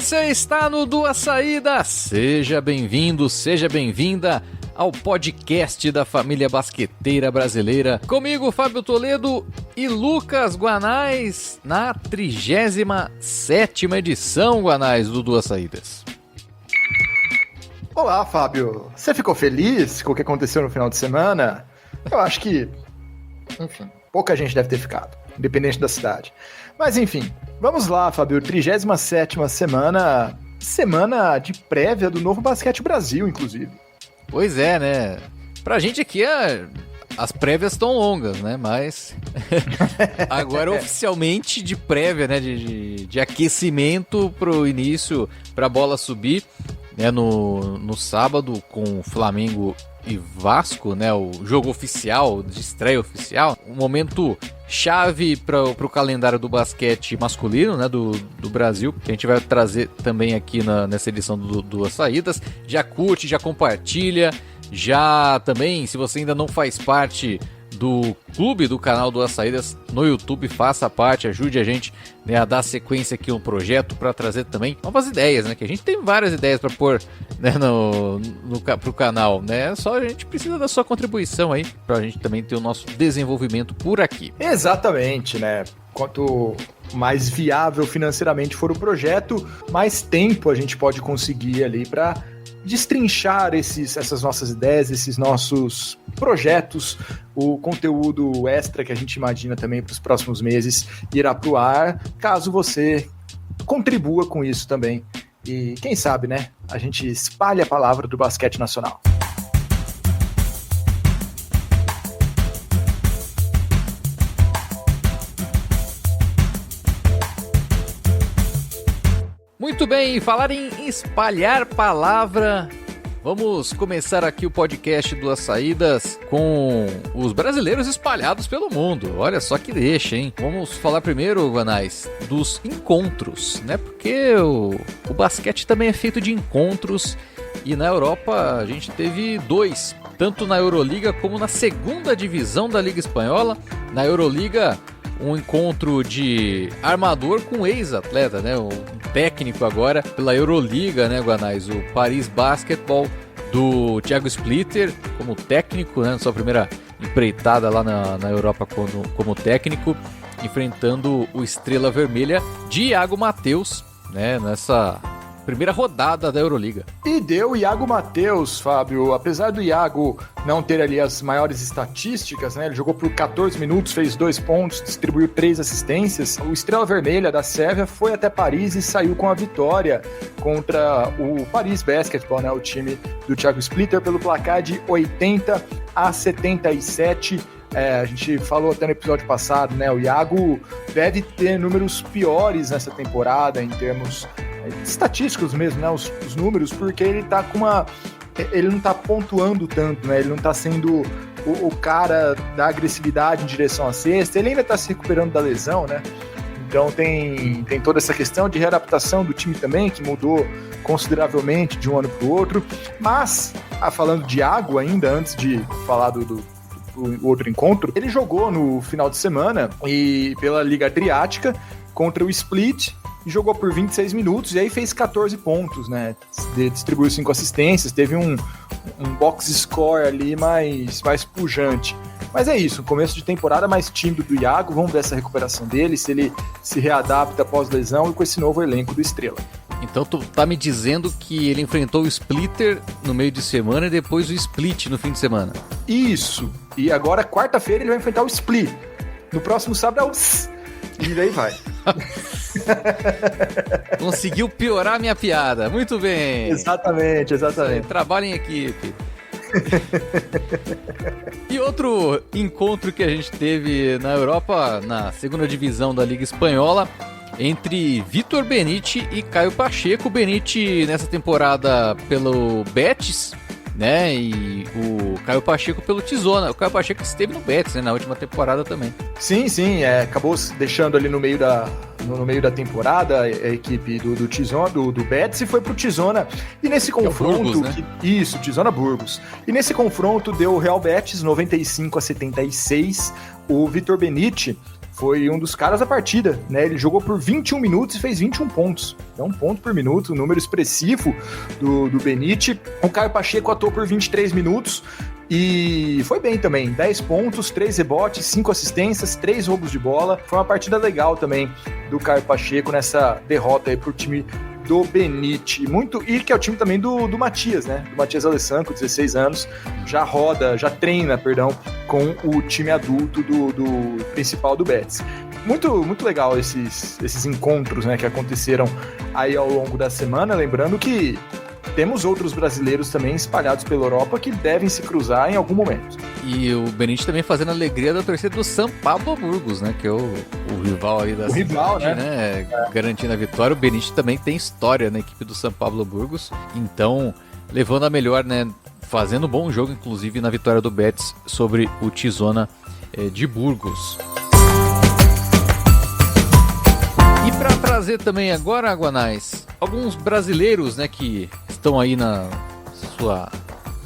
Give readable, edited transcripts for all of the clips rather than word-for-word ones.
Você está no Duas Saídas. Seja bem-vindo, seja bem-vinda ao podcast da família basqueteira brasileira. Comigo, Fábio Toledo e Lucas Guanais, na 37ª edição, Guanais, do Duas Saídas. Olá, Fábio. Você ficou feliz com o que aconteceu no final de semana? Eu acho que, enfim, pouca gente deve ter ficado, independente da cidade. Mas, enfim, vamos lá, Fábio. 37ª semana de prévia do Novo Basquete Brasil, inclusive. Pois é, né? Pra gente aqui, as prévias estão longas, né? Mas agora oficialmente de prévia, né? De aquecimento pro início, pra bola subir, né? No sábado com Flamengo e Vasco, né? O jogo oficial, de estreia oficial. Um momento chave para o calendário do basquete masculino, né, do Brasil, que a gente vai trazer também aqui nessa edição do Duas Saídas. Já curte, já compartilha, já também, se você ainda não faz parte do clube do canal Duas Saídas no YouTube, faça parte, ajude a gente, né, a dar sequência aqui a um projeto para trazer também novas ideias, né, que a gente tem várias ideias para pôr, né, pro canal, né, só a gente precisa da sua contribuição aí, para a gente também ter o nosso desenvolvimento por aqui. Exatamente, né, quanto mais viável financeiramente for o projeto, mais tempo a gente pode conseguir ali para destrinchar essas nossas ideias, esses nossos projetos, o conteúdo extra que a gente imagina também para os próximos meses irá para o ar, caso você contribua com isso também. E quem sabe, né, a gente espalha a palavra do basquete nacional. Muito bem, falar em espalhar palavra, vamos começar aqui o podcast Duas Saídas com os brasileiros espalhados pelo mundo. Olha só que deixa, hein? Vamos falar primeiro, Guanais, dos encontros, né? Porque o basquete também é feito de encontros e na Europa a gente teve dois, tanto na Euroliga como na segunda divisão da Liga Espanhola. Na Euroliga, um encontro de armador com ex-atleta, né? Um técnico agora pela Euroliga, né, Guanais? O Paris Basketball do Thiago Splitter como técnico, né? Sua primeira empreitada lá na Europa como técnico, enfrentando o Estrela Vermelha de Iago Matheus, né? Nessa primeira rodada da Euroliga. E deu Iago Matheus, Fábio. Apesar do Iago não ter ali as maiores estatísticas, né? Ele jogou por 14 minutos, fez 2 pontos, distribuiu 3 assistências. O Estrela Vermelha da Sérvia foi até Paris e saiu com a vitória contra o Paris Basketball, né? O time do Thiago Splitter, pelo placar de 80-77. A gente falou até no episódio passado, né? O Iago deve ter números piores nessa temporada em termos estatísticos mesmo, né? Os números, porque ele tá ele não tá pontuando tanto, né? Ele não tá sendo o cara da agressividade em direção à cesta, ele ainda tá se recuperando da lesão, né? Então tem toda essa questão de readaptação do time também, que mudou consideravelmente de um ano para o outro. Mas, falando de Iago ainda, antes de falar do outro encontro, ele jogou no final de semana e pela Liga Adriática contra o Split, jogou por 26 minutos e aí fez 14 pontos, né? Distribuiu 5 assistências, teve um box score ali mais pujante. Mas é isso, começo de temporada mais tímido do Iago, vamos ver essa recuperação dele, se ele se readapta após lesão e com esse novo elenco do Estrela. Então tu tá me dizendo que ele enfrentou o Splitter no meio de semana e depois o Split no fim de semana. Isso, e agora quarta-feira ele vai enfrentar o Split. No próximo sábado é o e daí vai. Conseguiu piorar a minha piada, muito bem. Exatamente. Trabalho em equipe. E outro encontro que a gente teve na Europa, na segunda divisão da Liga Espanhola, entre Vitor Benite e Caio Pacheco. Benite nessa temporada pelo Betis, né? E o Caio Pacheco pelo Tizona. O Caio Pacheco esteve no Betis, né? Na última temporada também. Sim, acabou deixando ali no meio da temporada a equipe do Tizona, do Betis, e foi pro Tizona. E nesse confronto... Burgos, né? Tizona Burgos. E nesse confronto deu o Real Betis 95-76. O Vitor Benite foi um dos caras da partida, né? Ele jogou por 21 minutos e fez 21 pontos. Então, 1 ponto por minuto, um número expressivo do Benite. O Caio Pacheco atuou por 23 minutos e foi bem também. 10 pontos, 3 rebotes, 5 assistências, 3 roubos de bola. Foi uma partida legal também do Caio Pacheco nessa derrota aí pro time do Benite. E que é o time também do Matias, né? Do Matias Alessandro, com 16 anos. Já treina, com o time adulto do principal do Betis. Muito, muito legal esses encontros, né, que aconteceram aí ao longo da semana. Lembrando que temos outros brasileiros também espalhados pela Europa que devem se cruzar em algum momento. E o Benite também fazendo a alegria da torcida do São Pablo Burgos, né? Que é o rival ali da cidade, rival, né? Garantindo a vitória. O Benite também tem história na equipe do São Pablo Burgos. Então, levando a melhor, né? Fazendo um bom jogo, inclusive, na vitória do Betis sobre o Tizona de Burgos. E para trazer também agora, Guanais, alguns brasileiros, né, que estão aí na sua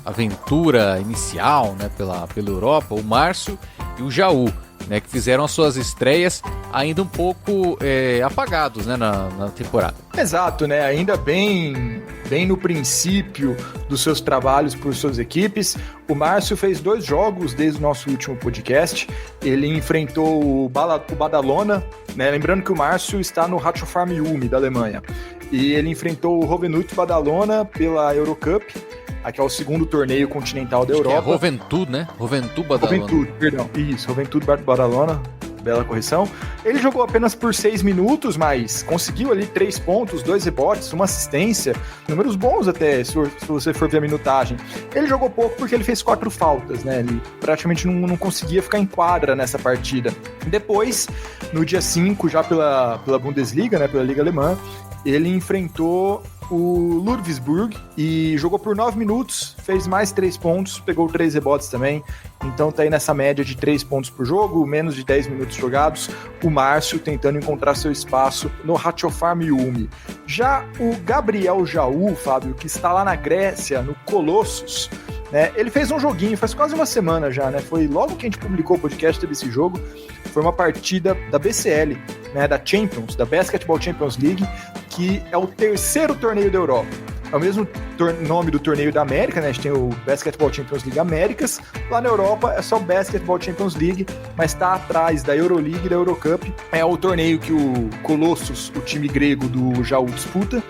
aventura inicial, né, pela Europa, o Márcio e o Jaú, né, que fizeram as suas estreias ainda um pouco apagados, né, na temporada. Exato, né, ainda bem no princípio dos seus trabalhos por suas equipes. O Márcio fez 2 jogos desde o nosso último podcast. Ele enfrentou o Badalona, né, lembrando que o Márcio está no Ratio Farm Ulm da Alemanha, e ele enfrentou o Rovenut Badalona pela Eurocup. Aqui é o segundo torneio continental da Europa. É Roventud, né? Roventud Badalona. Roventud, perdão. Isso, Roventud Badalona. Bela correção. Ele jogou apenas por 6 minutos, mas conseguiu ali 3 pontos, 2 rebotes, 1 assistência. Números bons até, se você for ver a minutagem. Ele jogou pouco porque ele fez 4 faltas, né? Ele praticamente não conseguia ficar em quadra nessa partida. Depois, no dia 5, já pela Bundesliga, né? Pela Liga Alemã, ele enfrentou o Ludwigsburg e jogou por 9 minutos, fez mais 3 pontos, pegou 3 rebotes também, então tá aí nessa média de 3 pontos por jogo, menos de 10 minutos jogados. O Márcio tentando encontrar seu espaço no Ratio Farm Ulm. Já o Gabriel Jaú, Fábio, que está lá na Grécia, no Colossus, né, ele fez um joguinho, faz quase uma semana já, né? Foi logo que a gente publicou o podcast, teve esse jogo. Foi uma partida da BCL, né, da Champions, da Basketball Champions League, que é o 3º torneio da Europa. É o mesmo nome do torneio da América, né? A gente tem o Basketball Champions League Américas. Lá na Europa é só o Basketball Champions League, mas está atrás da Euroleague e da Eurocup. É o torneio que o Colossus, o time grego do Jaú, disputa.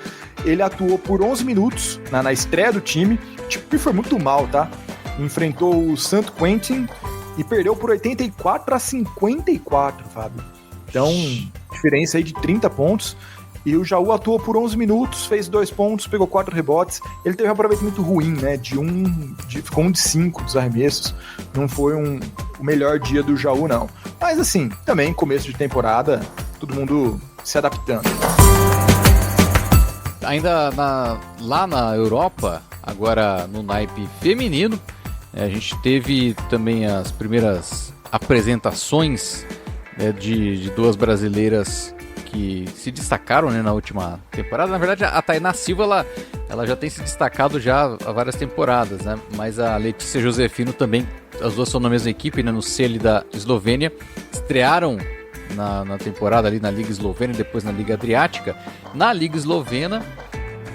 Ele atuou por 11 minutos na estreia do time, e foi muito mal, tá? Enfrentou o Saint Quentin e perdeu por 84-54, Fábio. Então, diferença aí de 30 pontos. E o Jaú atuou por 11 minutos, fez 2 pontos, pegou 4 rebotes. Ele teve um aproveitamento ruim, né? Ficou 1 de 5 dos arremessos. Não foi o melhor dia do Jaú, não. Mas assim, também começo de temporada, todo mundo se adaptando. Ainda lá na Europa, agora no naipe feminino, a gente teve também as primeiras apresentações, né, de 2 brasileiras que se destacaram, né, na última temporada. Na verdade, a Tainá Silva ela já tem se destacado já há várias temporadas, né? Mas a Letícia Josefino também, as duas são na mesma equipe, né, no Celje da Eslovênia, estrearam na temporada ali na Liga Eslovênia, depois na Liga Adriática. Na Liga Eslovena,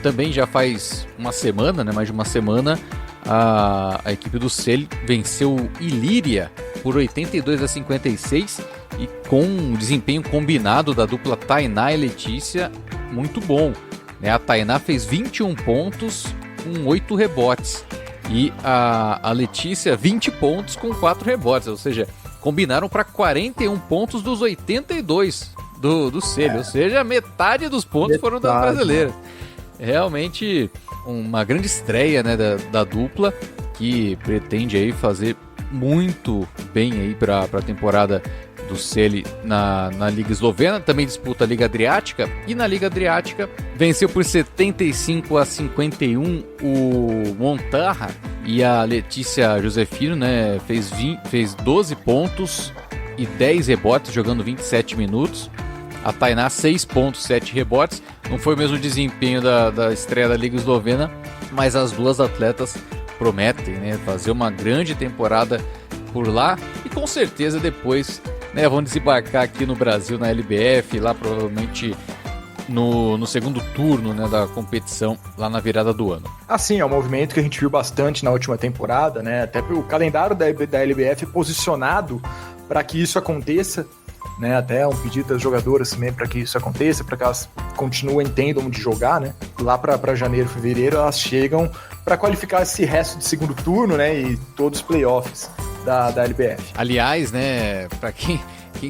também já faz uma semana, né, mais de uma semana, a equipe do Celje venceu o Ilíria por 82-56 e com um desempenho combinado da dupla Tainá e Letícia muito bom, né? A Tainá fez 21 pontos com 8 rebotes e a Letícia 20 pontos com 4 rebotes, ou seja, combinaram para 41 pontos dos 82 do Celje, ou seja, metade dos pontos foram da brasileira. Realmente uma grande estreia, né, da dupla, que pretende aí fazer muito bem aí para a temporada do Celje na Liga Eslovena. Também disputa a Liga Adriática, e na Liga Adriática venceu por 75-51 o Montarra, e a Letícia Josefino, né, fez 12 pontos e 10 rebotes jogando 27 minutos. A Tainá 6 pontos, 7 rebotes. Não foi o mesmo desempenho da estreia da Liga Eslovena, mas as duas atletas prometem, né, fazer uma grande temporada por lá e com certeza depois né, vão desembarcar aqui no Brasil, na LBF, lá provavelmente no segundo turno, né, da competição, lá na virada do ano. Assim, é um movimento que a gente viu bastante na última temporada, né? Até o calendário da LBF posicionado para que isso aconteça, né? Até um pedido das jogadoras também para que isso aconteça, para que elas continuem tendo onde jogar, né? Lá para janeiro, fevereiro, elas chegam para qualificar esse resto de segundo turno, né? E todos os playoffs da LBF. Aliás, né, para quem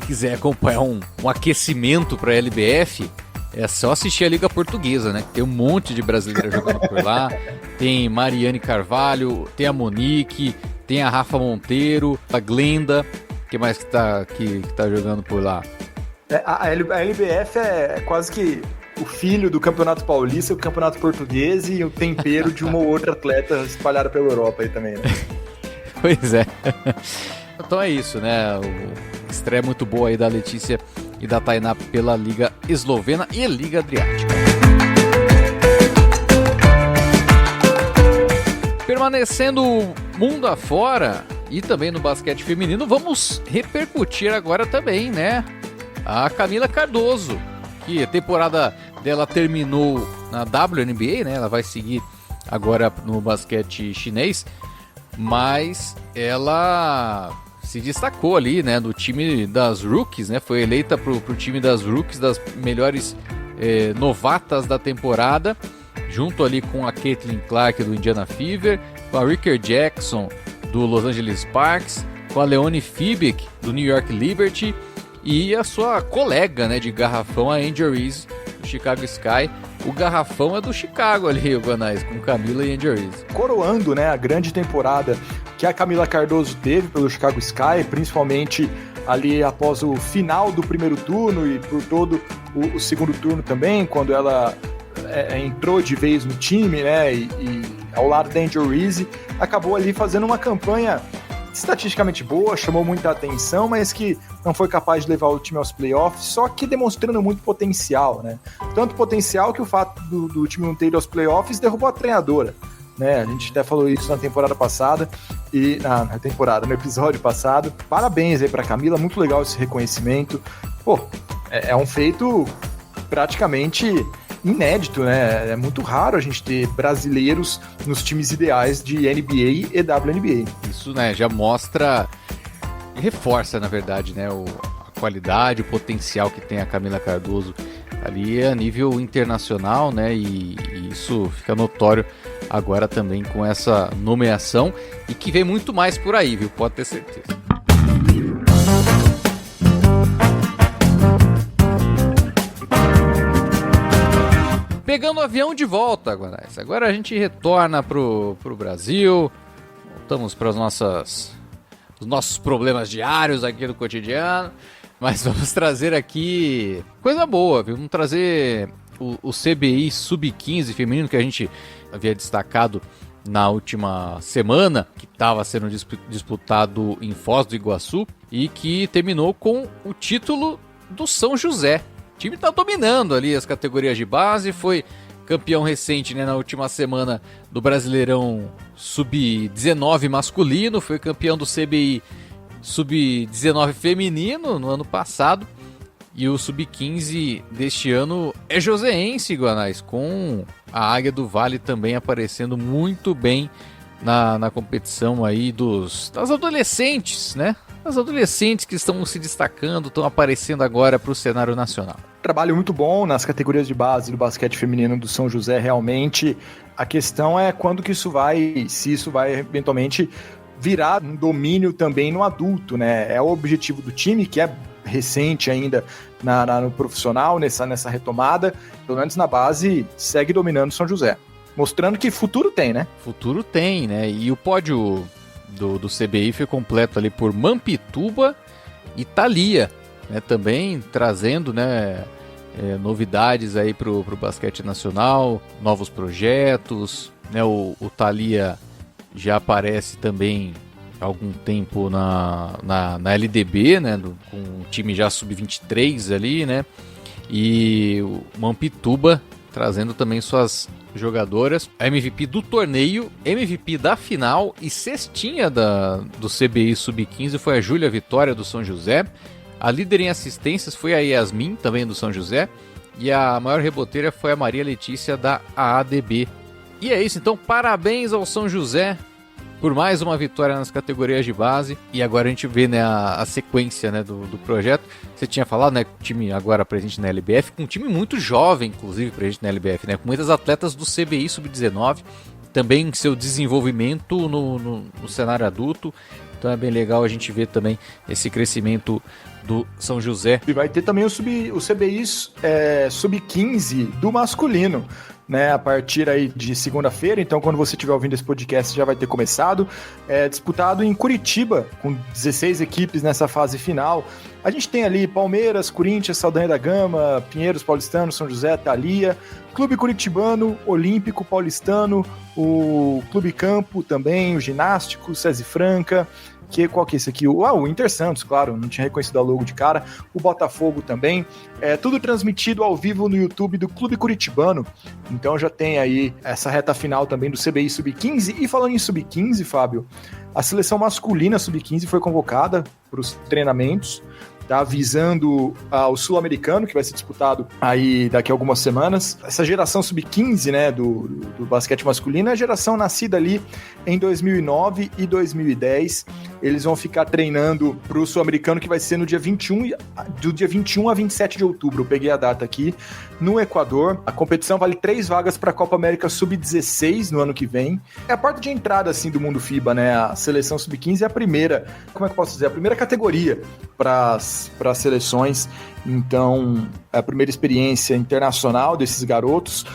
quiser acompanhar um aquecimento para a LBF, é só assistir a Liga Portuguesa, né? Tem um monte de brasileiros jogando por lá. Tem Mariane Carvalho, tem a Monique, tem a Rafa Monteiro, a Glenda. O que mais que tá jogando por lá? A LBF é quase que o filho do Campeonato Paulista, o Campeonato Português e o tempero de uma ou outra atleta espalhada pela Europa aí também, né? Pois é. Então é isso, né? O estreia muito boa aí da Letícia e da Tainá pela Liga Eslovena e Liga Adriática. Permanecendo mundo afora e também no basquete feminino, vamos repercutir agora também, né? A Camila Cardoso, que a temporada dela terminou na WNBA, né? Ela vai seguir agora no basquete chinês, mas ela se destacou ali, né, do time das rookies, né, foi eleita pro time das rookies, das melhores novatas da temporada, junto ali com a Caitlin Clark do Indiana Fever, com a Ricker Jackson do Los Angeles Sparks, com a Leone Fibic do New York Liberty e a sua colega, né, de garrafão, a Angel Reese do Chicago Sky. O garrafão é do Chicago ali, o Guanais, com Camila e Angel Reese. Coroando, né, a grande temporada que a Camila Cardoso teve pelo Chicago Sky, principalmente ali após o final do primeiro turno e por todo o segundo turno também, quando ela entrou de vez no time, né, e ao lado da Angel Reese, acabou ali fazendo uma campanha estatisticamente boa, chamou muita atenção, mas que não foi capaz de levar o time aos playoffs, só que demonstrando muito potencial, né? Tanto potencial que o fato do time não ter ido aos playoffs derrubou a treinadora, né? A gente até falou isso na temporada passada, e no episódio passado. Parabéns aí pra Camila, muito legal esse reconhecimento. Pô, é um feito praticamente inédito, né? É muito raro a gente ter brasileiros nos times ideais de NBA e WNBA. Isso, né, já mostra e reforça, na verdade, né, a qualidade, o potencial que tem a Camila Cardoso ali a nível internacional, né, e isso fica notório agora também com essa nomeação e que vem muito mais por aí, viu? Pode ter certeza. Pegando o avião de volta, Guanais. Agora a gente retorna pro Brasil, voltamos para os nossos problemas diários aqui do cotidiano, mas vamos trazer aqui coisa boa, viu? Vamos trazer o CBI Sub-15 feminino que a gente havia destacado na última semana, que estava sendo disputado em Foz do Iguaçu e que terminou com o título do São José. O time está dominando ali as categorias de base, foi campeão recente, né, na última semana do Brasileirão Sub-19 masculino, foi campeão do CBI Sub-19 feminino no ano passado, e o Sub-15 deste ano é joseense, Guanais, com a Águia do Vale também aparecendo muito bem na competição aí das adolescentes, né? As adolescentes que estão se destacando, estão aparecendo agora para o cenário nacional. Trabalho muito bom nas categorias de base do basquete feminino do São José, realmente. A questão é quando que se isso vai eventualmente virar um domínio também no adulto, né? É o objetivo do time, que é recente ainda no profissional, nessa retomada, pelo menos na base, segue dominando o São José. Mostrando que futuro tem, né? Futuro tem, né? E o pódio do CBI foi completo ali por Mampituba e Thalia, né? Também trazendo, né, novidades aí pro basquete nacional, novos projetos, né? O Thalia já aparece também há algum tempo na LDB, né? Com o time já sub-23 ali, né? E o Mampituba trazendo também suas jogadoras, a MVP do torneio, MVP da final e cestinha do CBI Sub-15 foi a Júlia Vitória do São José, A líder em assistências foi a Yasmin, também do São José, e a maior reboteira foi a Maria Letícia da AADB. E é isso, então parabéns ao São José por mais uma vitória nas categorias de base. E agora a gente vê, né, a sequência, né, do projeto. Você tinha falado, né, time agora presente na LBF, com um time muito jovem, inclusive, presente na LBF, né, com muitas atletas do CBI Sub-19, também seu desenvolvimento no cenário adulto. Então é bem legal a gente ver também esse crescimento do São José. E vai ter também o CBI Sub-15 do masculino, né, a partir aí de segunda-feira. Então, quando você estiver ouvindo esse podcast, já vai ter começado. Disputado em Curitiba, com 16 equipes nessa fase final. A gente tem ali Palmeiras, Corinthians, Saldanha da Gama, Pinheiros Paulistano, São José, Thalia, Clube Curitibano, Olímpico Paulistano, o Clube Campo também, o Ginástico, César Franca. Qual que é esse aqui? O Inter Santos, claro, não tinha reconhecido a logo de cara. O Botafogo também. Tudo transmitido ao vivo no YouTube do Clube Curitibano. Então já tem aí essa reta final também do CBI Sub-15. E falando em Sub-15, Fábio, a seleção masculina Sub-15 foi convocada para os treinamentos, tá, visando o Sul-Americano, que vai ser disputado aí daqui a algumas semanas. Essa geração Sub-15, né, do basquete masculino, é a geração nascida ali em 2009 e 2010. Eles vão ficar treinando para o Sul-Americano, que vai ser no dia 21, do dia 21 a 27 de outubro. Eu peguei a data aqui, no Equador. A competição vale 3 vagas para a Copa América Sub-16 no ano que vem. É a porta de entrada, assim, do mundo FIBA, né? A seleção Sub-15 é a primeira, como é que eu posso dizer? A primeira categoria para as seleções. Então, é a primeira experiência internacional desses garotos.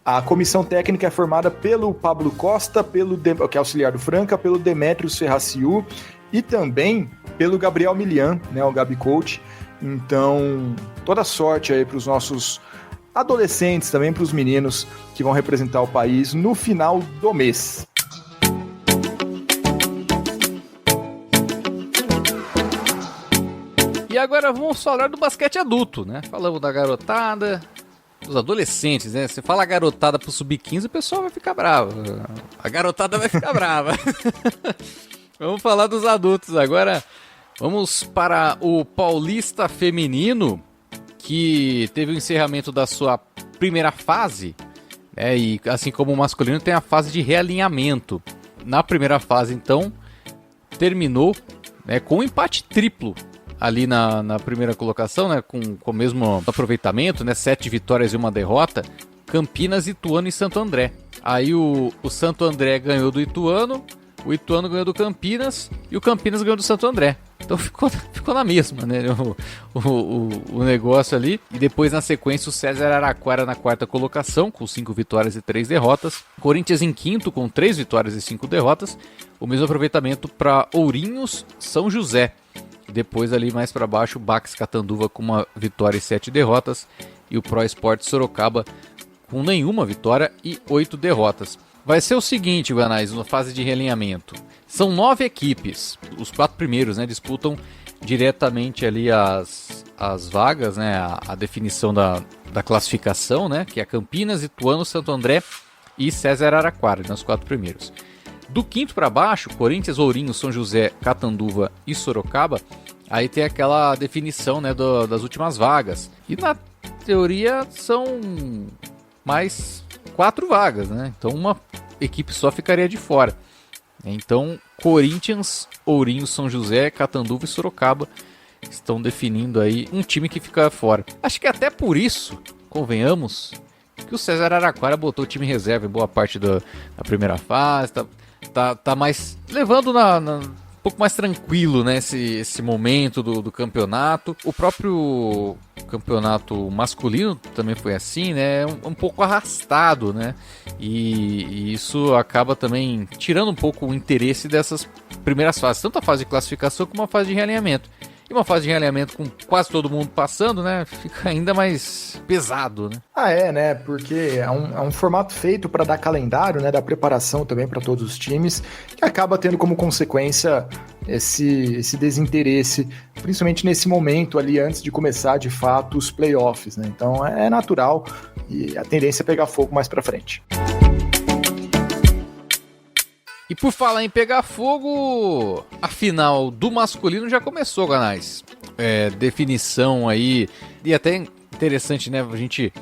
A comissão técnica é formada pelo Pablo Costa, que é auxiliar do Franca, pelo Demetrios Ferraciu e também pelo Gabriel Milian, né, o Gabi Coach. Então, toda sorte aí para os nossos adolescentes, também para os meninos que vão representar o país no final do mês. E agora vamos falar do basquete adulto, né? Falamos da garotada, dos adolescentes, né? Você fala garotada pro Sub-15, o pessoal vai ficar bravo. A garotada vai ficar brava. Vamos falar dos adultos agora. Vamos para o Paulista Feminino, que teve o encerramento da sua primeira fase, né? E assim como o masculino tem a fase de realinhamento. Na primeira fase, então, terminou, né, com um empate triplo ali na primeira colocação, né, com o mesmo aproveitamento, né, 7 vitórias e 1 derrota, Campinas, Ituano e Santo André. Aí o Santo André ganhou do Ituano, o Ituano ganhou do Campinas e o Campinas ganhou do Santo André. Então ficou na mesma, né, o negócio ali. E depois, na sequência, o César Araraquara na quarta colocação, com 5 vitórias e 3 derrotas. Corinthians em quinto, com 3 vitórias e 5 derrotas. O mesmo aproveitamento para Ourinhos, São José. Depois, ali mais para baixo, o Bax Catanduva com 1 vitória e 7 derrotas. E o Pro Esporte Sorocaba com nenhuma vitória e 8 derrotas. Vai ser o seguinte, Guanais, na fase de realinhamento. São 9 equipes. Os 4 primeiros, né, disputam diretamente ali as vagas, né, a definição da classificação, né, que é Campinas, Ituano, Santo André e César Araraquara, nos 4 primeiros. Do quinto para baixo, Corinthians, Ourinhos, São José, Catanduva e Sorocaba, aí tem aquela definição, né, das últimas vagas. E na teoria são mais 4 vagas, né? Então uma equipe só ficaria de fora. Então Corinthians, Ourinhos, São José, Catanduva e Sorocaba estão definindo aí um time que fica fora. Acho que até por isso, convenhamos, que o César Araraquara botou o time reserva em boa parte da primeira fase, tá mais levando um pouco mais tranquilo, né, esse momento do campeonato. O próprio campeonato masculino também foi assim, né, um pouco arrastado, né, e isso acaba também tirando um pouco o interesse dessas primeiras fases, tanto a fase de classificação como a fase de realinhamento. E uma fase de realinhamento com quase todo mundo passando, né, fica ainda mais pesado, né? Né, porque é um formato feito para dar calendário, né, dar preparação também para todos os times, que acaba tendo como consequência esse desinteresse, principalmente nesse momento ali, antes de começar de fato os playoffs, né? Então é natural e a tendência é pegar fogo mais para frente. E por falar em pegar fogo, a final do masculino já começou, Ganais. Definição aí, e até interessante, né, a gente...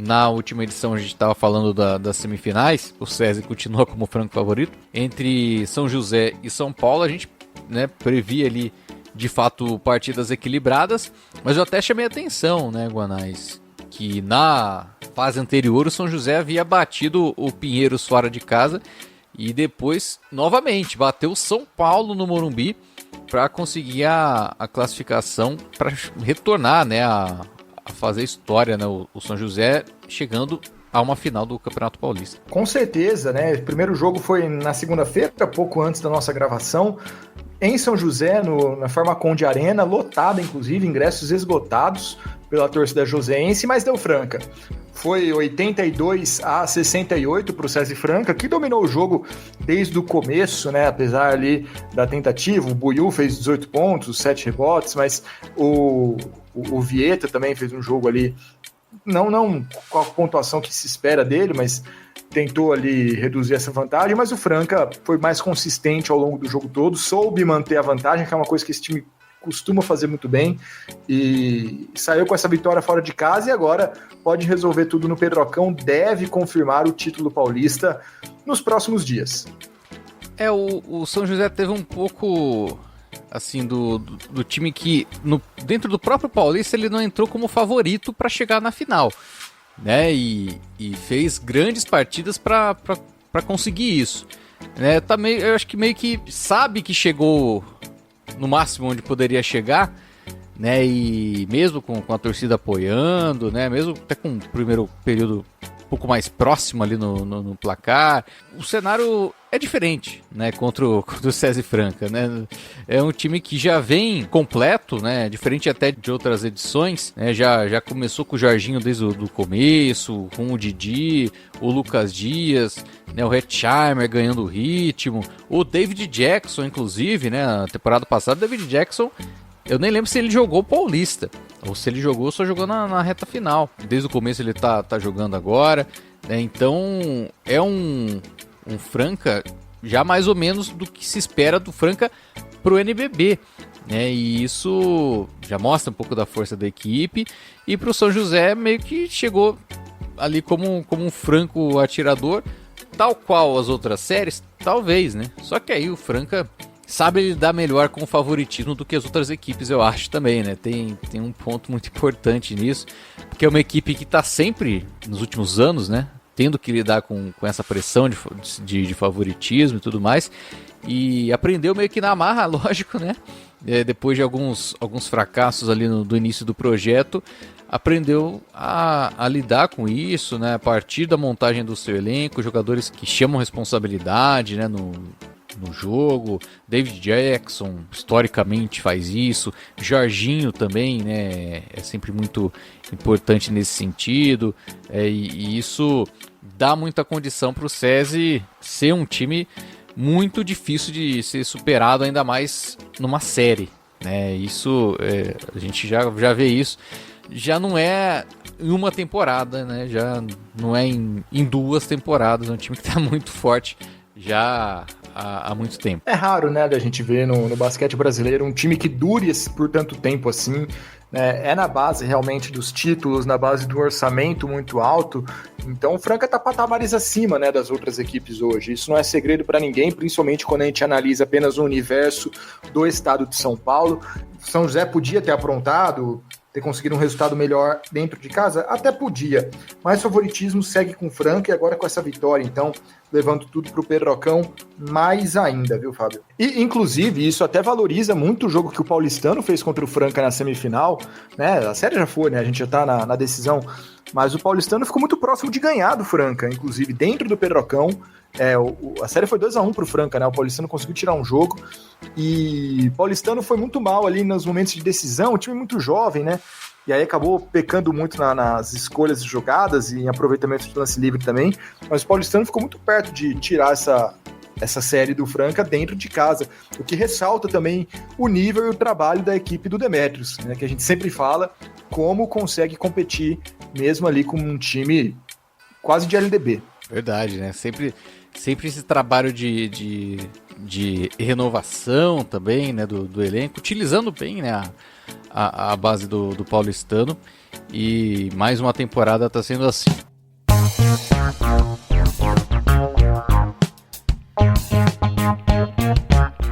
Na última edição a gente estava falando das semifinais, o SESI continua como franco favorito. Entre São José e São Paulo a gente, né, previa ali de fato partidas equilibradas, mas eu até chamei a atenção, né, Guanais, que na fase anterior o São José havia batido o Pinheiros fora de casa e depois novamente bateu o São Paulo no Morumbi para conseguir a classificação para retornar, né, a fazer história, né? O São José chegando a uma final do Campeonato Paulista. Com certeza, né? O primeiro jogo foi na segunda-feira, pouco antes da nossa gravação, em São José, na Farmaconde Arena, lotada, inclusive, ingressos esgotados pela torcida joseense, mas deu Franca. Foi 82-68 para o SESI Franca, que dominou o jogo desde o começo, né? Apesar ali da tentativa, o Buiú fez 18 pontos, 7 rebotes, mas o Vieta também fez um jogo ali, não com a pontuação que se espera dele, mas tentou ali reduzir essa vantagem, mas o Franca foi mais consistente ao longo do jogo todo, soube manter a vantagem, que é uma coisa que esse time costuma fazer muito bem, e saiu com essa vitória fora de casa e agora pode resolver tudo no Pedrocão, deve confirmar o título paulista nos próximos dias. O São José teve um pouco... assim, do time que dentro do próprio Paulista ele não entrou como favorito para chegar na final, né? E fez grandes partidas para conseguir isso, né? Eu acho que meio que sabe que chegou no máximo onde poderia chegar, né? E mesmo com a torcida apoiando, né? Mesmo até com o primeiro período um pouco mais próximo ali no placar, o cenário é diferente, né, contra o SESI Franca, né? É um time que já vem completo, né, diferente até de outras edições, né? Já começou com o Jorginho desde o começo, com o Didi, o Lucas Dias, né, o Hetzheimer ganhando ritmo, o David Jackson, inclusive, né, na temporada passada, o David Jackson, eu nem lembro se ele jogou Paulista, ou se ele jogou, só jogou na reta final. Desde o começo ele tá jogando agora, né? Então é um Franca já mais ou menos do que se espera do Franca pro NBB, né? E isso já mostra um pouco da força da equipe. E pro São José meio que chegou ali como um franco atirador, tal qual as outras séries, talvez, né? Só que aí o Franca sabe lidar melhor com o favoritismo do que as outras equipes, eu acho também, né? Tem um ponto muito importante nisso, porque é uma equipe que está sempre, nos últimos anos, né, tendo que lidar com essa pressão de favoritismo e tudo mais, e aprendeu meio que na marra, lógico, né? Depois de alguns fracassos ali do início do projeto, aprendeu a lidar com isso, né? A partir da montagem do seu elenco, jogadores que chamam responsabilidade, né, no jogo. David Jackson historicamente faz isso, Jorginho também, né, é sempre muito importante nesse sentido, e isso dá muita condição para o SESI ser um time muito difícil de ser superado, ainda mais numa série, né? Isso, a gente já vê isso, já não é em uma temporada, né? Já não é em 2 temporadas, é um time que está muito forte já há muito tempo. É raro, né, da gente ver no basquete brasileiro um time que dure por tanto tempo assim, né? É na base realmente dos títulos, na base do orçamento muito alto. Então o Franca tá patamares acima, né, das outras equipes hoje. Isso não é segredo para ninguém, principalmente quando a gente analisa apenas o universo do estado de São Paulo. São José podia ter aprontado, ter conseguido um resultado melhor dentro de casa? Até podia, mas o favoritismo segue com o Franca e agora com essa vitória, então, levando tudo pro Pedrocão mais ainda, viu, Fábio? E, inclusive, isso até valoriza muito o jogo que o Paulistano fez contra o Franca na semifinal, né? A série já foi, né? A gente já tá na decisão, mas o Paulistano ficou muito próximo de ganhar do Franca, inclusive dentro do Pedrocão. A série foi 2-1 pro Franca, né? O Paulistano conseguiu tirar um jogo e o Paulistano foi muito mal ali nos momentos de decisão, um time muito jovem, né? E aí acabou pecando muito nas escolhas de jogadas e em aproveitamento de lance livre também, mas o Paulistano ficou muito perto de tirar essa série do Franca dentro de casa, o que ressalta também o nível e o trabalho da equipe do Demetrius, né? Que a gente sempre fala como consegue competir mesmo ali com um time quase de LDB. Verdade, né? Sempre sempre esse trabalho de renovação também, né, do elenco, utilizando bem, né, a base do paulistano, e mais uma temporada está sendo assim.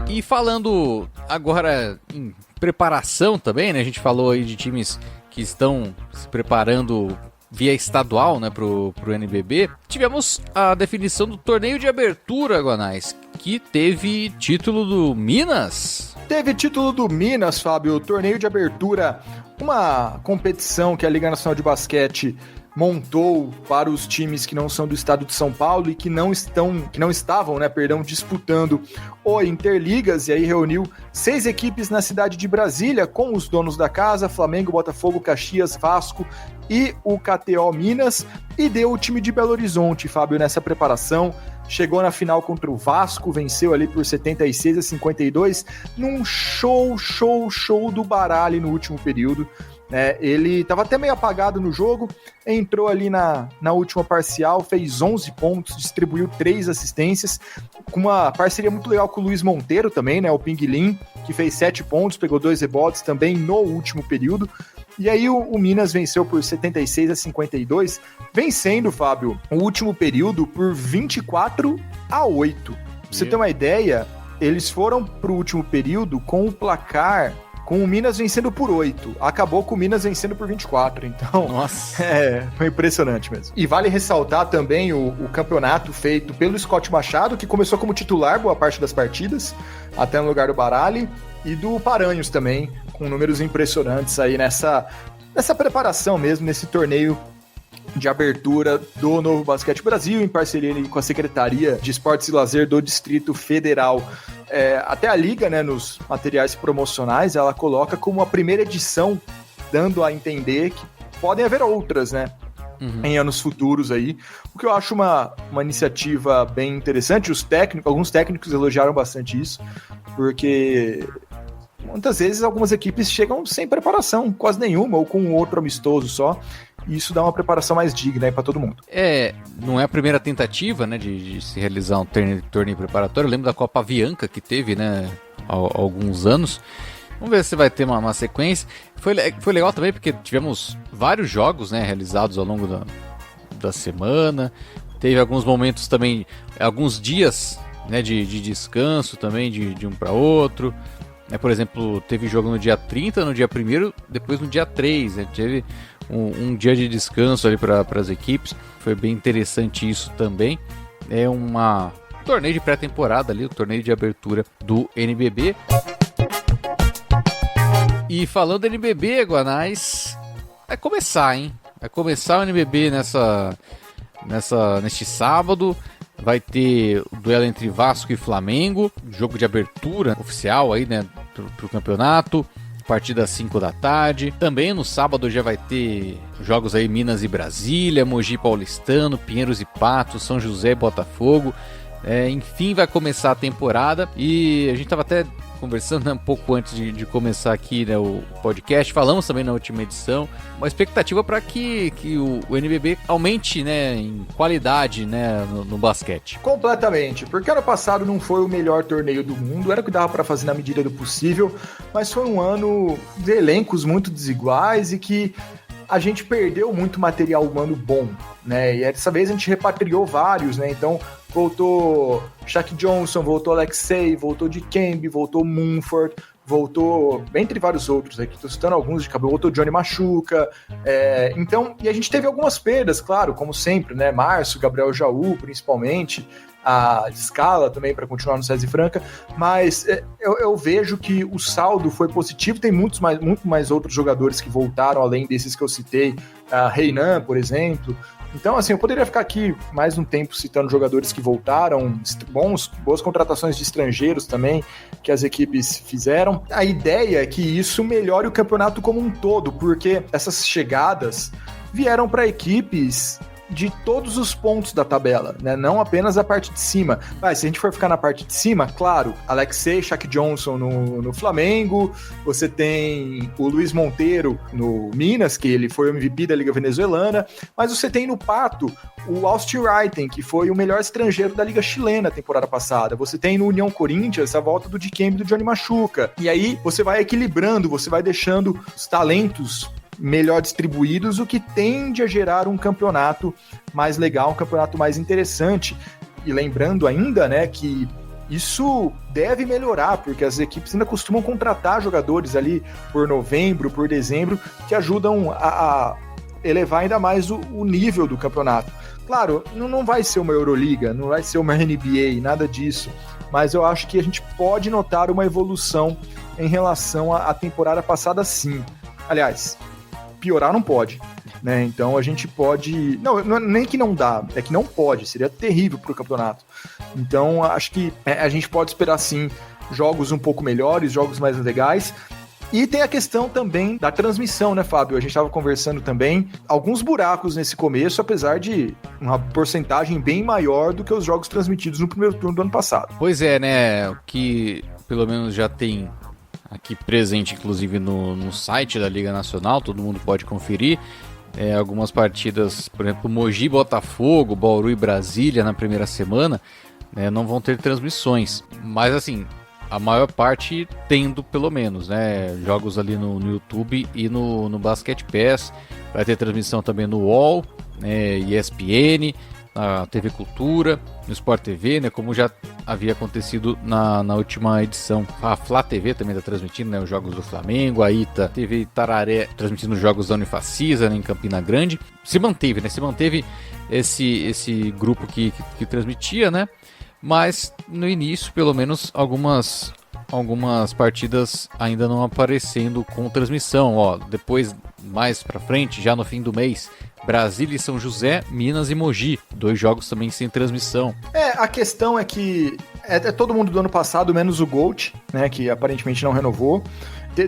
E falando agora em preparação também, né, a gente falou aí de times que estão se preparando via estadual, né, pro NBB. Tivemos a definição do torneio de abertura, Guanais, que teve título do Minas. Teve título do Minas, Fábio. O torneio de abertura, uma competição que a Liga Nacional de Basquete montou para os times que não são do estado de São Paulo e que não estavam, disputando o Interligas, e aí reuniu 6 equipes na cidade de Brasília, com os donos da casa, Flamengo, Botafogo, Caxias, Vasco e o KTO Minas, e deu o time de Belo Horizonte, Fábio, nessa preparação. Chegou na final contra o Vasco, venceu ali por 76-52, num show do baralho no último período. Ele estava até meio apagado no jogo, entrou ali na última parcial, fez 11 pontos, distribuiu 3 assistências, com uma parceria muito legal com o Luiz Monteiro também, né, o Pinguilim, que fez 7 pontos, pegou 2 rebotes também no último período. E aí o Minas venceu por 76-52, vencendo, Fábio, o último período por 24-8. Pra você ter uma ideia, eles foram pro último período com o placar, com o Minas vencendo por 8. Acabou com o Minas vencendo por 24. Então, nossa, foi impressionante mesmo. E vale ressaltar também o campeonato feito pelo Scott Machado, que começou como titular boa parte das partidas, até no lugar do Baralli, e do Paranhos também, com números impressionantes aí nessa preparação mesmo, nesse torneio de abertura do Novo Basquete Brasil, em parceria ali com a Secretaria de Esportes e Lazer do Distrito Federal. Até a Liga, né, nos materiais promocionais, ela coloca como a primeira edição, dando a entender que podem haver outras, né, em anos futuros aí, o que eu acho uma iniciativa bem interessante. Alguns técnicos elogiaram bastante isso, porque muitas vezes algumas equipes chegam sem preparação, quase nenhuma, ou com um outro amistoso só, e isso dá uma preparação mais digna aí para todo mundo. Não é a primeira tentativa, né, de se realizar um torneio preparatório. Eu lembro da Copa Avianca que teve, né, há alguns anos. Vamos ver se vai ter uma sequência. Foi legal também porque tivemos vários jogos, né, realizados ao longo da semana. Teve alguns momentos também, alguns dias, né, de descanso também, de um para outro. Por exemplo, teve jogo no dia 30, no dia 1º, depois no dia 3, né? Teve um dia de descanso ali para as equipes. Foi bem interessante isso também. É um torneio de pré-temporada ali, o torneio de abertura do NBB. E falando do NBB, Guanais, vai começar, hein? Vai começar o NBB neste sábado. Vai ter o duelo entre Vasco e Flamengo, jogo de abertura oficial aí, né, pro campeonato, partida às 5 da tarde. Também no sábado já vai ter jogos aí Minas e Brasília, Mogi Paulistano, Pinheiros e Patos, São José e Botafogo. Enfim, vai começar a temporada, e a gente estava até conversando, né, um pouco antes de começar aqui, né, o podcast. Falamos também na última edição uma expectativa para que o NBB aumente, né, em qualidade, né, no basquete. Completamente, porque ano passado não foi o melhor torneio do mundo, era o que dava para fazer na medida do possível, mas foi um ano de elencos muito desiguais e que a gente perdeu muito material humano bom, né? E dessa vez a gente repatriou vários, né? Então voltou Shaq Johnson, voltou Alexei, voltou Dikembe, voltou Mumford, voltou, entre vários outros aqui, tô citando alguns de cabelo, voltou Johnny Machuca. Então, e a gente teve algumas perdas, claro, como sempre, né? Márcio, Gabriel Jaú, principalmente, a Scala também para continuar no César Franca, mas eu vejo que o saldo foi positivo. Tem muito mais outros jogadores que voltaram, além desses que eu citei, a Reinan, por exemplo. Então, assim, eu poderia ficar aqui mais um tempo citando jogadores que voltaram, boas contratações de estrangeiros também, que as equipes fizeram. A ideia é que isso melhore o campeonato como um todo, porque essas chegadas vieram para equipes de todos os pontos da tabela, né? Não apenas a parte de cima. Se a gente for ficar na parte de cima, claro, Alexei, Shaq Johnson no Flamengo, você tem o Luiz Monteiro no Minas, que ele foi o MVP da Liga Venezuelana, mas você tem no Pato o Austin Reiten, que foi o melhor estrangeiro da Liga Chilena temporada passada. Você tem no União Corinthians a volta do Dikembe e do Johnny Machuca. E aí você vai equilibrando, você vai deixando os talentos melhor distribuídos, o que tende a gerar um campeonato mais legal, um campeonato mais interessante. E lembrando ainda, né, que isso deve melhorar, porque as equipes ainda costumam contratar jogadores ali por novembro, por dezembro, que ajudam a elevar ainda mais o nível do campeonato. Claro, não vai ser uma Euroliga, não vai ser uma NBA, nada disso, mas eu acho que a gente pode notar uma evolução em relação à temporada passada, sim. Aliás, piorar não pode, né? Então a gente pode... Não, nem que não dá, é que não pode, seria terrível pro campeonato. Então acho que a gente pode esperar, sim, jogos um pouco melhores, jogos mais legais. E tem a questão também da transmissão, né, Fábio? A gente estava conversando também, alguns buracos nesse começo, apesar de uma porcentagem bem maior do que os jogos transmitidos no primeiro turno do ano passado. Pois é, né? O que pelo menos já tem aqui presente, inclusive no site da Liga Nacional, todo mundo pode conferir. Algumas partidas, por exemplo, Mogi, Botafogo, Bauru e Brasília na primeira semana, né, não vão ter transmissões. Mas assim, a maior parte tendo pelo menos, né? Jogos ali no YouTube e no Basket Pass. Vai ter transmissão também no UOL, né, ESPN, na TV Cultura, no Sport TV, né, como já havia acontecido na última edição. A Flá TV também está transmitindo, né, os jogos do Flamengo, a Ita TV Itararé transmitindo os jogos da Unifacisa, né, em Campina Grande. Se manteve esse grupo que transmitia, né, mas no início, pelo menos, algumas partidas ainda não aparecendo com transmissão. Depois, mais pra frente, já no fim do mês, Brasília e São José, Minas e Mogi, 2 jogos também sem transmissão. A questão é que é todo mundo do ano passado, menos o Gold, né, que aparentemente não renovou.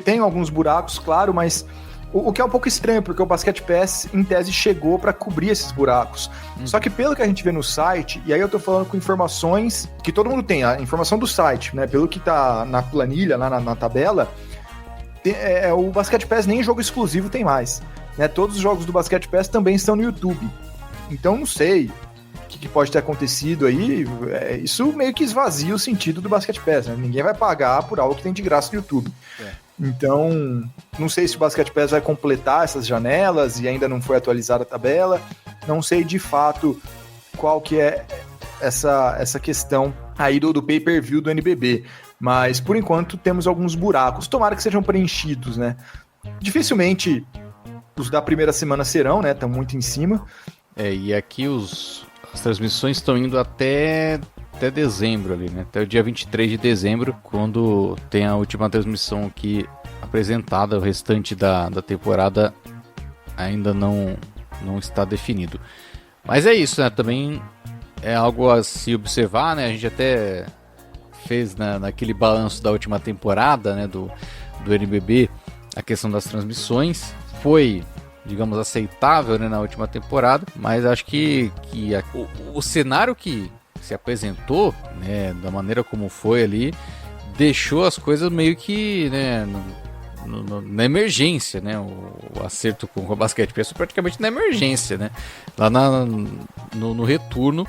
Tem alguns buracos, claro, mas o que é um pouco estranho, porque o Basket Pass, em tese, chegou para cobrir esses buracos. Só que pelo que a gente vê no site, e aí eu tô falando com informações que todo mundo tem, a informação do site, né, pelo que tá na planilha, lá na tabela, o Basket Pass nem jogo exclusivo tem mais, né? Todos os jogos do Basket Pass também estão no YouTube. Então não sei o que pode ter acontecido aí. Isso meio que esvazia o sentido do Basket Pass, né? Ninguém vai pagar por algo que tem de graça no YouTube. Então, não sei se o Basket Pass vai completar essas janelas e ainda não foi atualizada a tabela. Não sei de fato qual que é essa questão aí do pay-per-view do NBB. Mas, por enquanto, temos alguns buracos. Tomara que sejam preenchidos, né? Dificilmente os da primeira semana serão, né? Estão muito em cima. E aqui as transmissões estão indo até dezembro ali, né? Até o dia 23 de dezembro, quando tem a última transmissão aqui apresentada. O restante da temporada ainda não está definido. Mas é isso, né? Também é algo a se observar, né? A gente até fez naquele balanço da última temporada, né, do NBB, a questão das transmissões. Foi, digamos, aceitável, né, na última temporada, mas acho que o cenário que se apresentou, né, da maneira como foi ali, deixou as coisas meio que, né, na emergência, né? O acerto com o Basket Pass praticamente na emergência, né? Lá no retorno,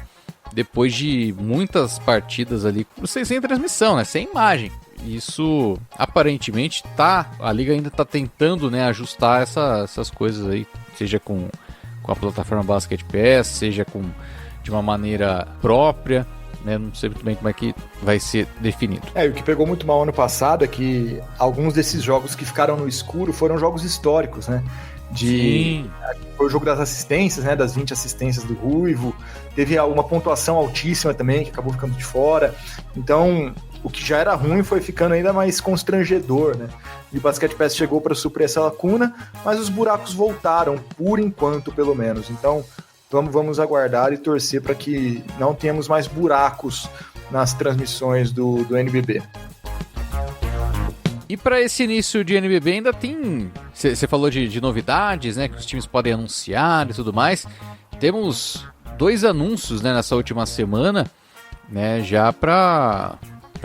depois de muitas partidas ali sem transmissão, né? Sem imagem. Isso aparentemente a liga ainda está tentando, né, ajustar essas coisas aí, seja com a plataforma Basket Pass, seja de uma maneira própria, né? Não sei muito bem como é que vai ser definido. O que pegou muito mal ano passado é que alguns desses jogos que ficaram no escuro foram jogos históricos, né? Foi o jogo das assistências, né? Das 20 assistências do Ruivo. Teve uma pontuação altíssima também, que acabou ficando de fora. Então, o que já era ruim foi ficando ainda mais constrangedor, né? E o Basket Pass chegou para suprir essa lacuna, mas os buracos voltaram, por enquanto, pelo menos. Então, vamos aguardar e torcer para que não tenhamos mais buracos nas transmissões do NBB. E para esse início de NBB ainda tem... Você falou de novidades, né? Que os times podem anunciar e tudo mais. temos 2 anúncios, né, nessa última semana, né, já para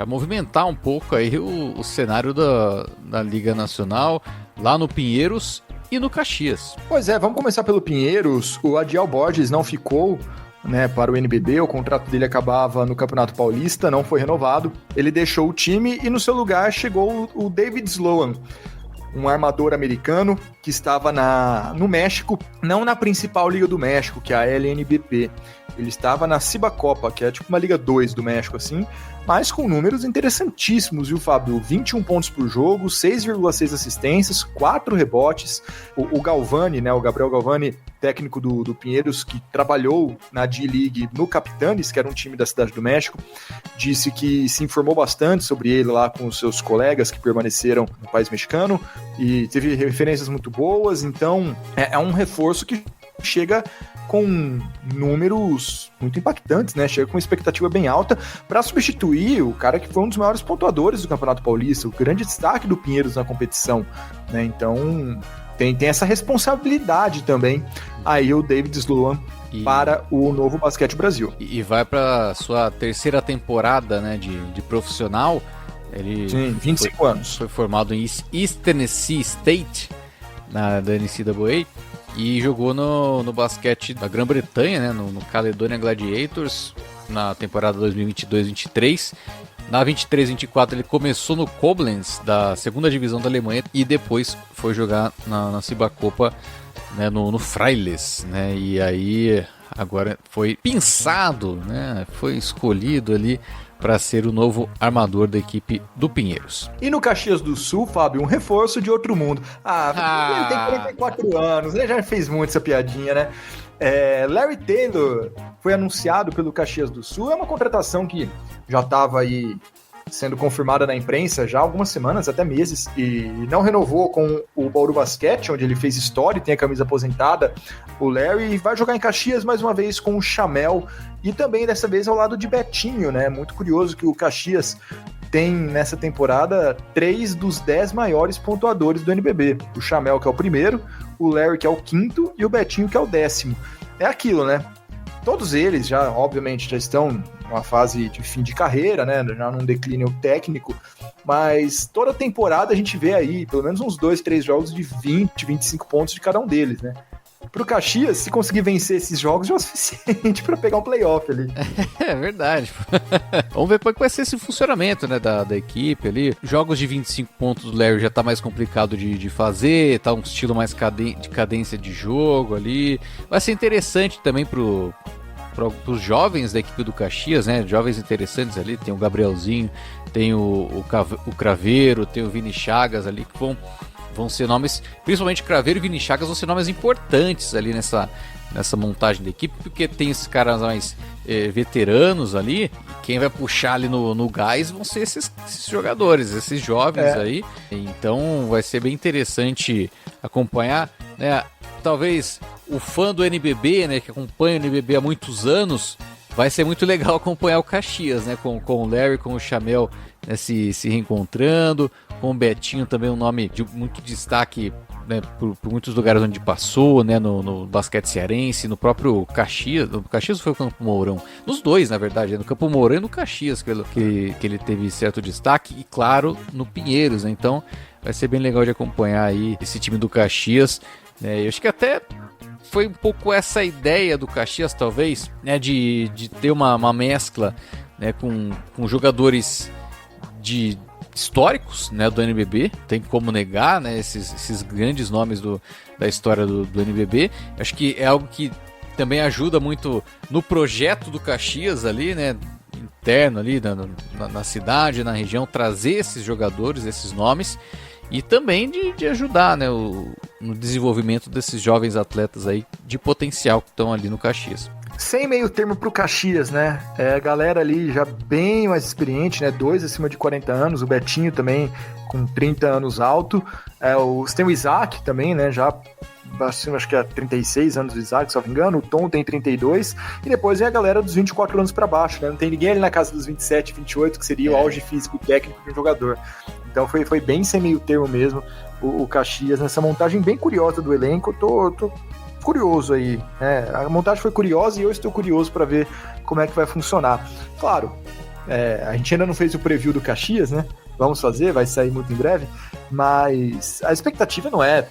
movimentar um pouco aí o cenário da Liga Nacional, lá no Pinheiros e no Caxias. Pois é, vamos começar pelo Pinheiros. O Adiel Borges não ficou, né, para o NBB, o contrato dele acabava no Campeonato Paulista, não foi renovado. Ele deixou o time e no seu lugar chegou o David Sloan, um armador americano que estava no México, não na principal liga do México, que é a LNBP. Ele estava na Cibacopa, que é tipo uma Liga 2 do México, assim, mas com números interessantíssimos, viu, Fábio? 21 pontos por jogo, 6,6 assistências, 4 rebotes. O Galvani, né, o Gabriel Galvani, técnico do Pinheiros, que trabalhou na D-League no Capitanes, que era um time da Cidade do México, disse que se informou bastante sobre ele lá com os seus colegas que permaneceram no país mexicano e teve referências muito boas, então é um reforço que chega com números muito impactantes, né? Chega com uma expectativa bem alta para substituir o cara que foi um dos maiores pontuadores do Campeonato Paulista, o grande destaque do Pinheiros na competição, né? Então tem essa responsabilidade também aí o David Sloan para o Novo Basquete Brasil. E vai para sua 3ª temporada, né, de profissional. Ele Sim, 25 anos. Foi formado em East Tennessee State, da NCAA, e jogou no basquete da Grã-Bretanha, né, no Caledonia Gladiators, na temporada 2022-23. Na 23-24 ele começou no Koblenz, da 2ª divisão da Alemanha, e depois foi jogar na Cibacopa, né, no Freiles, né, e aí agora foi pinçado, né, foi escolhido ali para ser o novo armador da equipe do Pinheiros. E no Caxias do Sul, Fábio, um reforço de outro mundo. Ele tem 44 anos, ele já fez muito essa piadinha, né? Larry Taylor foi anunciado pelo Caxias do Sul, é uma contratação que já estava aí sendo confirmada na imprensa já há algumas semanas, até meses, e não renovou com o Bauru Basquete, onde ele fez história e tem a camisa aposentada. O Larry vai jogar em Caxias mais uma vez com o Chamel e também dessa vez ao lado de Betinho, né? Muito curioso que o Caxias tem nessa temporada 3 dos 10 maiores pontuadores do NBB. O Chamel, que é o primeiro, o Larry, que é o 5º, e o Betinho, que é o 10º. É aquilo, né? Todos eles já, obviamente, já estão numa fase de fim de carreira, né? Já num declínio técnico, mas toda temporada a gente vê aí pelo menos uns 2, 3 jogos de 20, 25 pontos de cada um deles, né? Pro Caxias, se conseguir vencer esses jogos, já é o suficiente para pegar um playoff ali. É verdade. Vamos ver como é que vai ser esse funcionamento, né, da equipe ali. Jogos de 25 pontos do Larry já tá mais complicado de fazer, tá um estilo mais de cadência de jogo ali. Vai ser interessante também pros jovens da equipe do Caxias, né, jovens interessantes ali. Tem o Gabrielzinho, tem o Craveiro, tem o Vini Chagas ali, que vão ser nomes, principalmente Craveiro e Vini Chagas, vão ser nomes importantes ali nessa montagem da equipe, porque tem esses caras mais veteranos ali, e quem vai puxar ali no gás vão ser esses jogadores, esses jovens aí. Então vai ser bem interessante acompanhar, né? Talvez o fã do NBB, né, que acompanha o NBB há muitos anos, vai ser muito legal acompanhar o Caxias, né, com o Larry, com o Chamel, né, se reencontrando, com o Betinho também, um nome de muito destaque, né, por muitos lugares onde passou, né, no basquete cearense, no próprio Caxias. No Caxias foi o Campo Mourão? Nos dois, na verdade, no Campo Mourão e no Caxias que ele teve certo destaque, e claro, no Pinheiros, né? Então vai ser bem legal de acompanhar aí esse time do Caxias, né? Eu acho que até foi um pouco essa ideia do Caxias, talvez, né, de ter uma mescla, né, com jogadores de históricos, né, do NBB, tem como negar, né, esses grandes nomes da história do NBB. Acho que é algo que também ajuda muito no projeto do Caxias ali, né, interno ali na cidade, na região, trazer esses jogadores, esses nomes, e também de ajudar, né, no desenvolvimento desses jovens atletas aí de potencial que estão ali no Caxias. Sem meio termo pro Caxias, né? A galera ali já bem mais experiente, né? 2 acima de 40 anos, o Betinho também com 30 anos alto. Você tem o Isaac também, né? Já acho que é 36 anos do Isaac, se não me engano. O Tom tem 32. E depois vem a galera dos 24 anos para baixo, né? Não tem ninguém ali na casa dos 27, 28, que seria o auge físico técnico de um jogador. Então foi bem sem meio termo mesmo o Caxias nessa montagem bem curiosa do elenco. Eu tô curioso aí, né? A montagem foi curiosa e eu estou curioso para ver como é que vai funcionar. Claro, a gente ainda não fez o preview do Caxias, né? Vamos fazer, vai sair muito em breve, mas a expectativa não é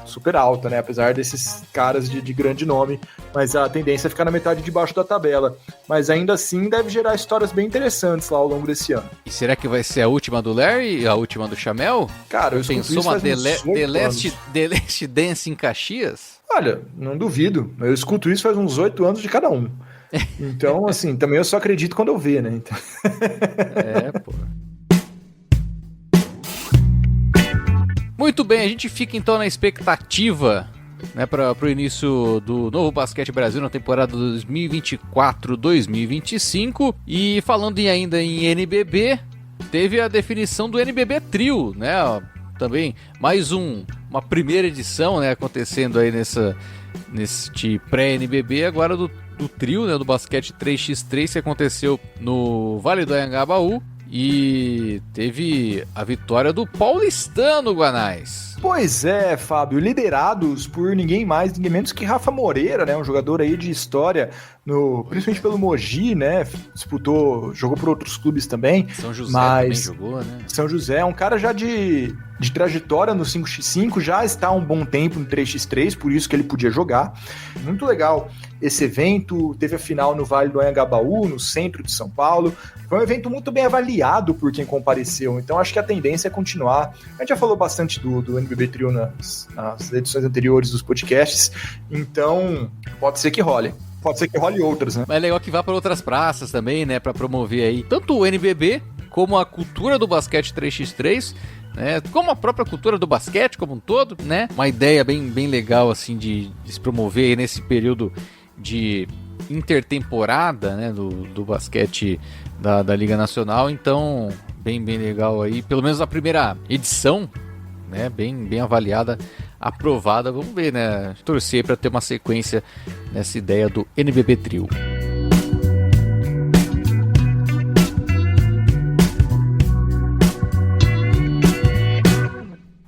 super alta, né? Apesar desses caras de grande nome, mas a tendência é ficar na metade de baixo da tabela. Mas ainda assim deve gerar histórias bem interessantes lá ao longo desse ano. E será que vai ser a última do Larry e a última do Chamel? Cara, eu pensou uma The Last Dance em Caxias? Olha, não duvido. Eu escuto isso faz uns 8 anos de cada um. Então, assim, também eu só acredito quando eu ver, né? Então... pô. Muito bem, a gente fica então na expectativa, né, para o início do novo Basquete Brasil na temporada 2024-2025. E falando ainda em NBB, teve a definição do NBB Trio, né? Também mais uma primeira edição, né, acontecendo aí neste pré-NBB, agora do trio, né, do basquete 3x3, que aconteceu no Vale do Anhangabaú. E teve a vitória do Paulistano, Guanais. Pois é, Fábio, liderados por ninguém mais, ninguém menos que Rafa Moreira, né? Um jogador aí de história, principalmente pelo Mogi, né? Jogou por outros clubes também. São José também jogou, né? São José é um cara já de trajetória no 5x5, já está há um bom tempo no 3x3, por isso que ele podia jogar. Muito legal esse evento, teve a final no Vale do Anhangabaú, no centro de São Paulo. Foi um evento muito bem avaliado por quem compareceu, então acho que a tendência é continuar. A gente já falou bastante do NBB Trio nas edições anteriores dos podcasts, então pode ser que role. Pode ser que role outras, né? Mas é legal que vá para outras praças também, né, para promover aí tanto o NBB como a cultura do basquete 3x3, né, como a própria cultura do basquete como um todo, né? Uma ideia bem legal assim de se promover aí nesse período de intertemporada, né, do basquete da Liga Nacional. Então, bem legal aí, pelo menos a primeira edição, né, bem avaliada, aprovada. Vamos ver, né, torcer para ter uma sequência nessa ideia do NBB Trio.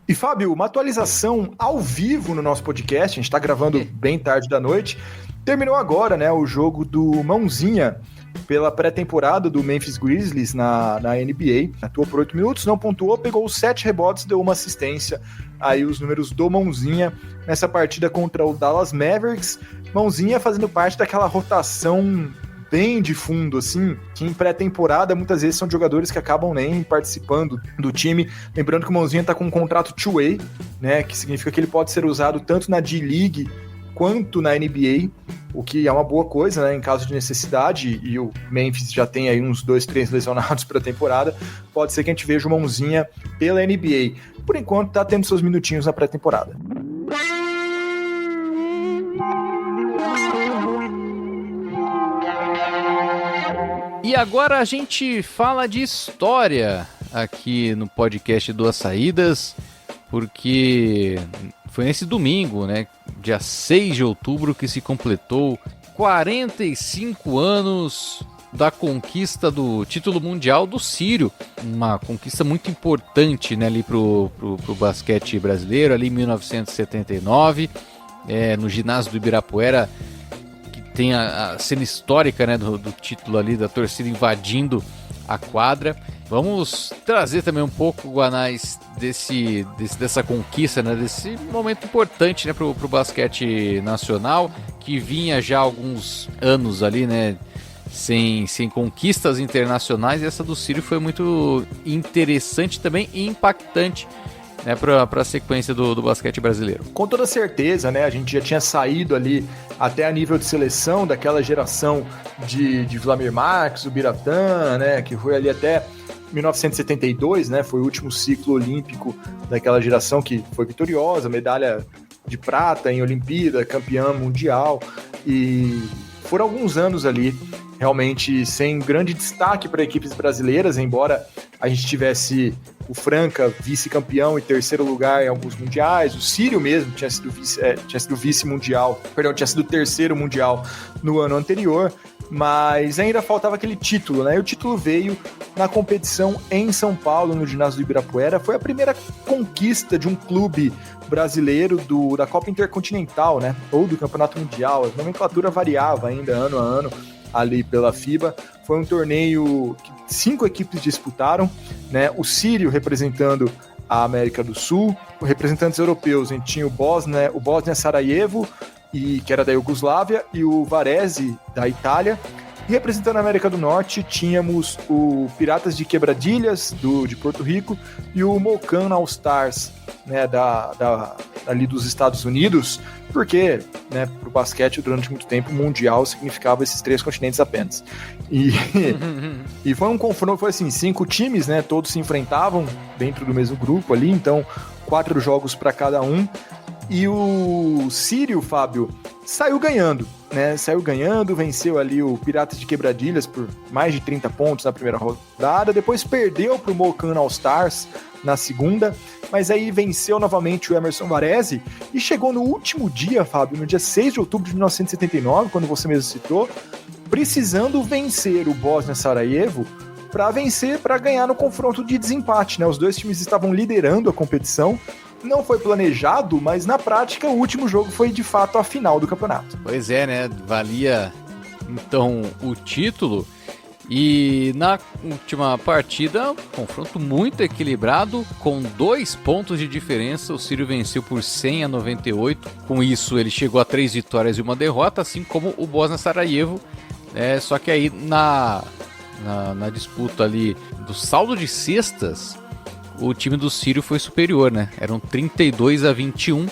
E Fábio, uma atualização ao vivo no nosso podcast, a gente está gravando bem tarde da noite. Terminou agora, né, o jogo do Mãozinha pela pré-temporada do Memphis Grizzlies na NBA. Atuou por 8 minutos, não pontuou, pegou 7 rebotes, deu uma assistência. Aí os números do Mãozinha nessa partida contra o Dallas Mavericks. Mãozinha fazendo parte daquela rotação bem de fundo, assim, que em pré-temporada muitas vezes são jogadores que acabam nem participando do time. Lembrando que o Mãozinha tá com um contrato two-way, né, que significa que ele pode ser usado tanto na D-League quanto na NBA, o que é uma boa coisa, né, em caso de necessidade, e o Memphis já tem aí uns 2, 3 lesionados para a temporada, pode ser que a gente veja o Mãozinha pela NBA. Por enquanto tá tendo seus minutinhos na pré-temporada. E agora a gente fala de história aqui no podcast Duas Saídas, porque foi nesse domingo, né, dia 6 de outubro, que se completou 45 anos da conquista do título mundial do Sírio. Uma conquista muito importante, né, ali pro basquete brasileiro, ali em 1979, no ginásio do Ibirapuera, que tem a cena histórica, né, do título ali, da torcida invadindo a quadra. Vamos trazer também um pouco, Guanais, dessa conquista, né, desse momento importante, né, pro basquete nacional, que vinha já há alguns anos ali, né, sem conquistas internacionais, e essa do Sírio foi muito interessante também e impactante, né, para a sequência do basquete brasileiro. Com toda certeza, né, a gente já tinha saído ali até a nível de seleção daquela geração de Vladimir Marques, o Biratã, né, que foi ali até 1972, né, foi o último ciclo olímpico daquela geração que foi vitoriosa, medalha de prata em Olimpíada, campeã mundial, e foram alguns anos ali realmente sem grande destaque para equipes brasileiras, embora a gente tivesse o Franca vice-campeão e terceiro lugar em alguns mundiais, o Sírio mesmo tinha sido vice-mundial, tinha sido terceiro mundial no ano anterior, mas ainda faltava aquele título, né? E o título veio na competição em São Paulo, no ginásio do Ibirapuera. Foi a primeira conquista de um clube brasileiro da Copa Intercontinental, né? Ou do Campeonato Mundial. A nomenclatura variava ainda ano a ano ali pela FIBA. Foi um torneio que 5 equipes disputaram, né? O Sírio representando a América do Sul, representantes europeus, a gente tinha o Bosnia Sarajevo, que era da Iugoslávia, e o Varese, da Itália. E representando a América do Norte, tínhamos o Piratas de Quebradilhas, de Porto Rico, e o Mocan All Stars, né, ali dos Estados Unidos, porque, né, para o basquete, durante muito tempo, o Mundial significava esses 3 continentes apenas. E foi um confronto, foi assim, 5 times, né, todos se enfrentavam dentro do mesmo grupo ali, então 4 jogos para cada um. E o Sírio, Fábio, saiu ganhando, né? Saiu ganhando, venceu ali o Piratas de Quebradilhas por mais de 30 pontos na primeira rodada, depois perdeu para o Mocan All Stars na segunda, mas aí venceu novamente o Emerson Varese e chegou no último dia, Fábio, no dia 6 de outubro de 1979, quando você mesmo citou, precisando vencer o Bosnia Sarajevo para ganhar no confronto de desempate, né? Os dois times estavam liderando a competição. Não foi planejado, mas na prática o último jogo foi de fato a final do campeonato. Pois é, né? Valia então o título. E na última partida, confronto muito equilibrado, com 2 pontos de diferença. O Sírio venceu por 100-98. Com isso, ele chegou a 3 vitórias e 1 derrota, assim como o Bosnia Sarajevo. Só que aí na disputa ali do saldo de cestas, o time do Sírio foi superior, né? Eram 32-21.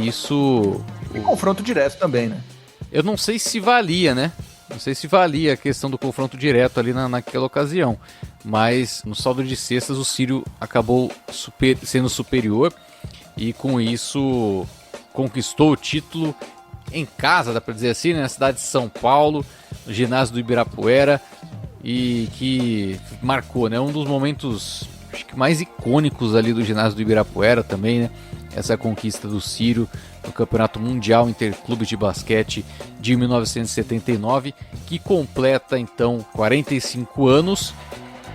Isso... E confronto direto também, né? Eu não sei se valia, né? Não sei se valia a questão do confronto direto ali naquela ocasião. Mas no saldo de cestas o Sírio acabou sendo superior. E com isso conquistou o título em casa, dá pra dizer assim, né? Na cidade de São Paulo, no ginásio do Ibirapuera. E que marcou, né? Um dos momentos... acho que mais icônicos ali do ginásio do Ibirapuera também, né? Essa conquista do Sírio no Campeonato Mundial Interclubes de Basquete de 1979, que completa então 45 anos.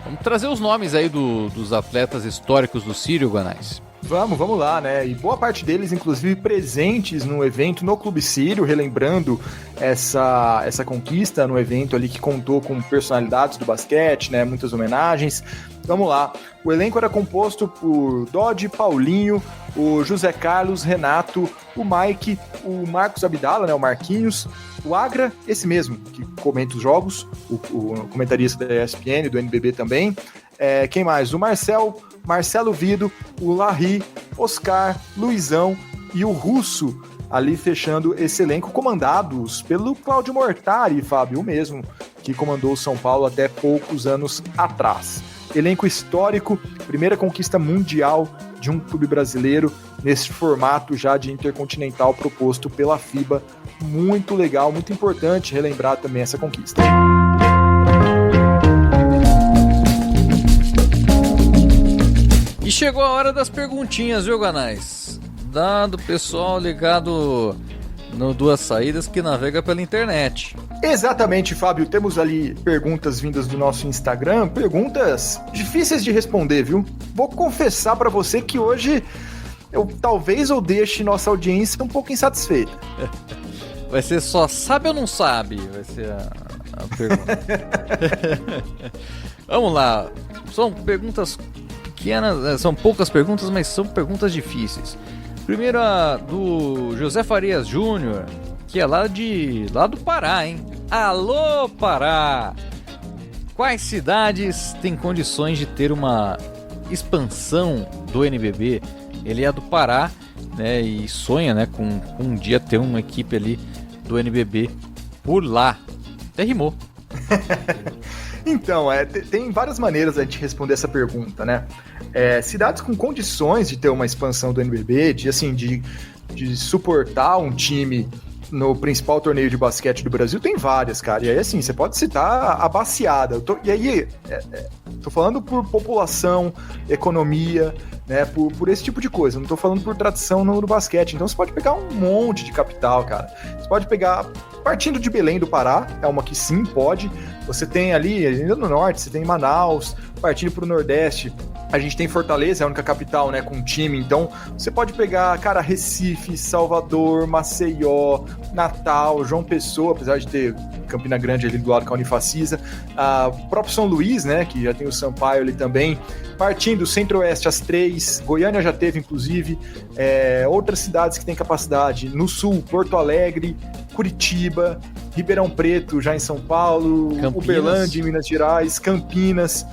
Vamos trazer os nomes aí dos atletas históricos do Sírio, Guanais. Vamos lá, né? E boa parte deles, inclusive, presentes no evento no Clube Sírio, relembrando essa conquista no evento ali que contou com personalidades do basquete, né? Muitas homenagens. Vamos lá. O elenco era composto por Dodge, Paulinho, o José Carlos, Renato, o Mike, o Marcos Abdala, né? O Marquinhos, o Agra, esse mesmo, que comenta os jogos, o comentarista da ESPN, do NBB também. Quem mais? O Marcelo Vido, o Larry, Oscar, Luizão e o Russo ali fechando esse elenco, comandados pelo Cláudio Mortari, Fábio, o mesmo que comandou o São Paulo até poucos anos atrás. Elenco histórico, primeira conquista mundial de um clube brasileiro nesse formato já de intercontinental proposto pela FIBA. Muito legal, muito importante relembrar também essa conquista. E chegou a hora das perguntinhas, viu, Guanais? Do pessoal ligado no Duas Saídas que navega pela internet. Exatamente, Fábio. Temos ali perguntas vindas do nosso Instagram, perguntas difíceis de responder, viu? Vou confessar pra você que hoje talvez eu deixe nossa audiência um pouco insatisfeita. Vai ser só sabe ou não sabe? Vai ser a pergunta. Vamos lá. São perguntas pequenas, são poucas perguntas, mas são perguntas difíceis. Primeiro a do José Farias Júnior, que é lá do Pará, hein? Alô, Pará! Quais cidades têm condições de ter uma expansão do NBB? Ele é do Pará, né? E sonha, né, com um dia ter uma equipe ali do NBB por lá. Até rimou. Então, tem várias maneiras a gente responder essa pergunta, né? Cidades com condições de ter uma expansão do NBB, de suportar um time no principal torneio de basquete do Brasil, tem várias, cara. E aí, assim, você pode citar a Baciada. Tô falando por população, economia, né? Por esse tipo de coisa. Não tô falando por tradição no basquete. Então, você pode pegar um monte de capital, cara. Você pode pegar, partindo de Belém do Pará, é uma que sim, pode. Você tem ali, ainda no norte, você tem Manaus, partindo pro Nordeste, A gente tem Fortaleza, é a única capital, né, com time. Então, você pode pegar, cara, Recife, Salvador, Maceió, Natal, João Pessoa, apesar de ter Campina Grande ali do lado com a Unifacisa. O próprio São Luís, né, que já tem o Sampaio ali também. Partindo Centro-Oeste, as 3. Goiânia já teve, inclusive. Outras cidades que têm capacidade. No Sul, Porto Alegre, Curitiba, Ribeirão Preto, já em São Paulo, Campinas. Uberlândia, em Minas Gerais, Campinas.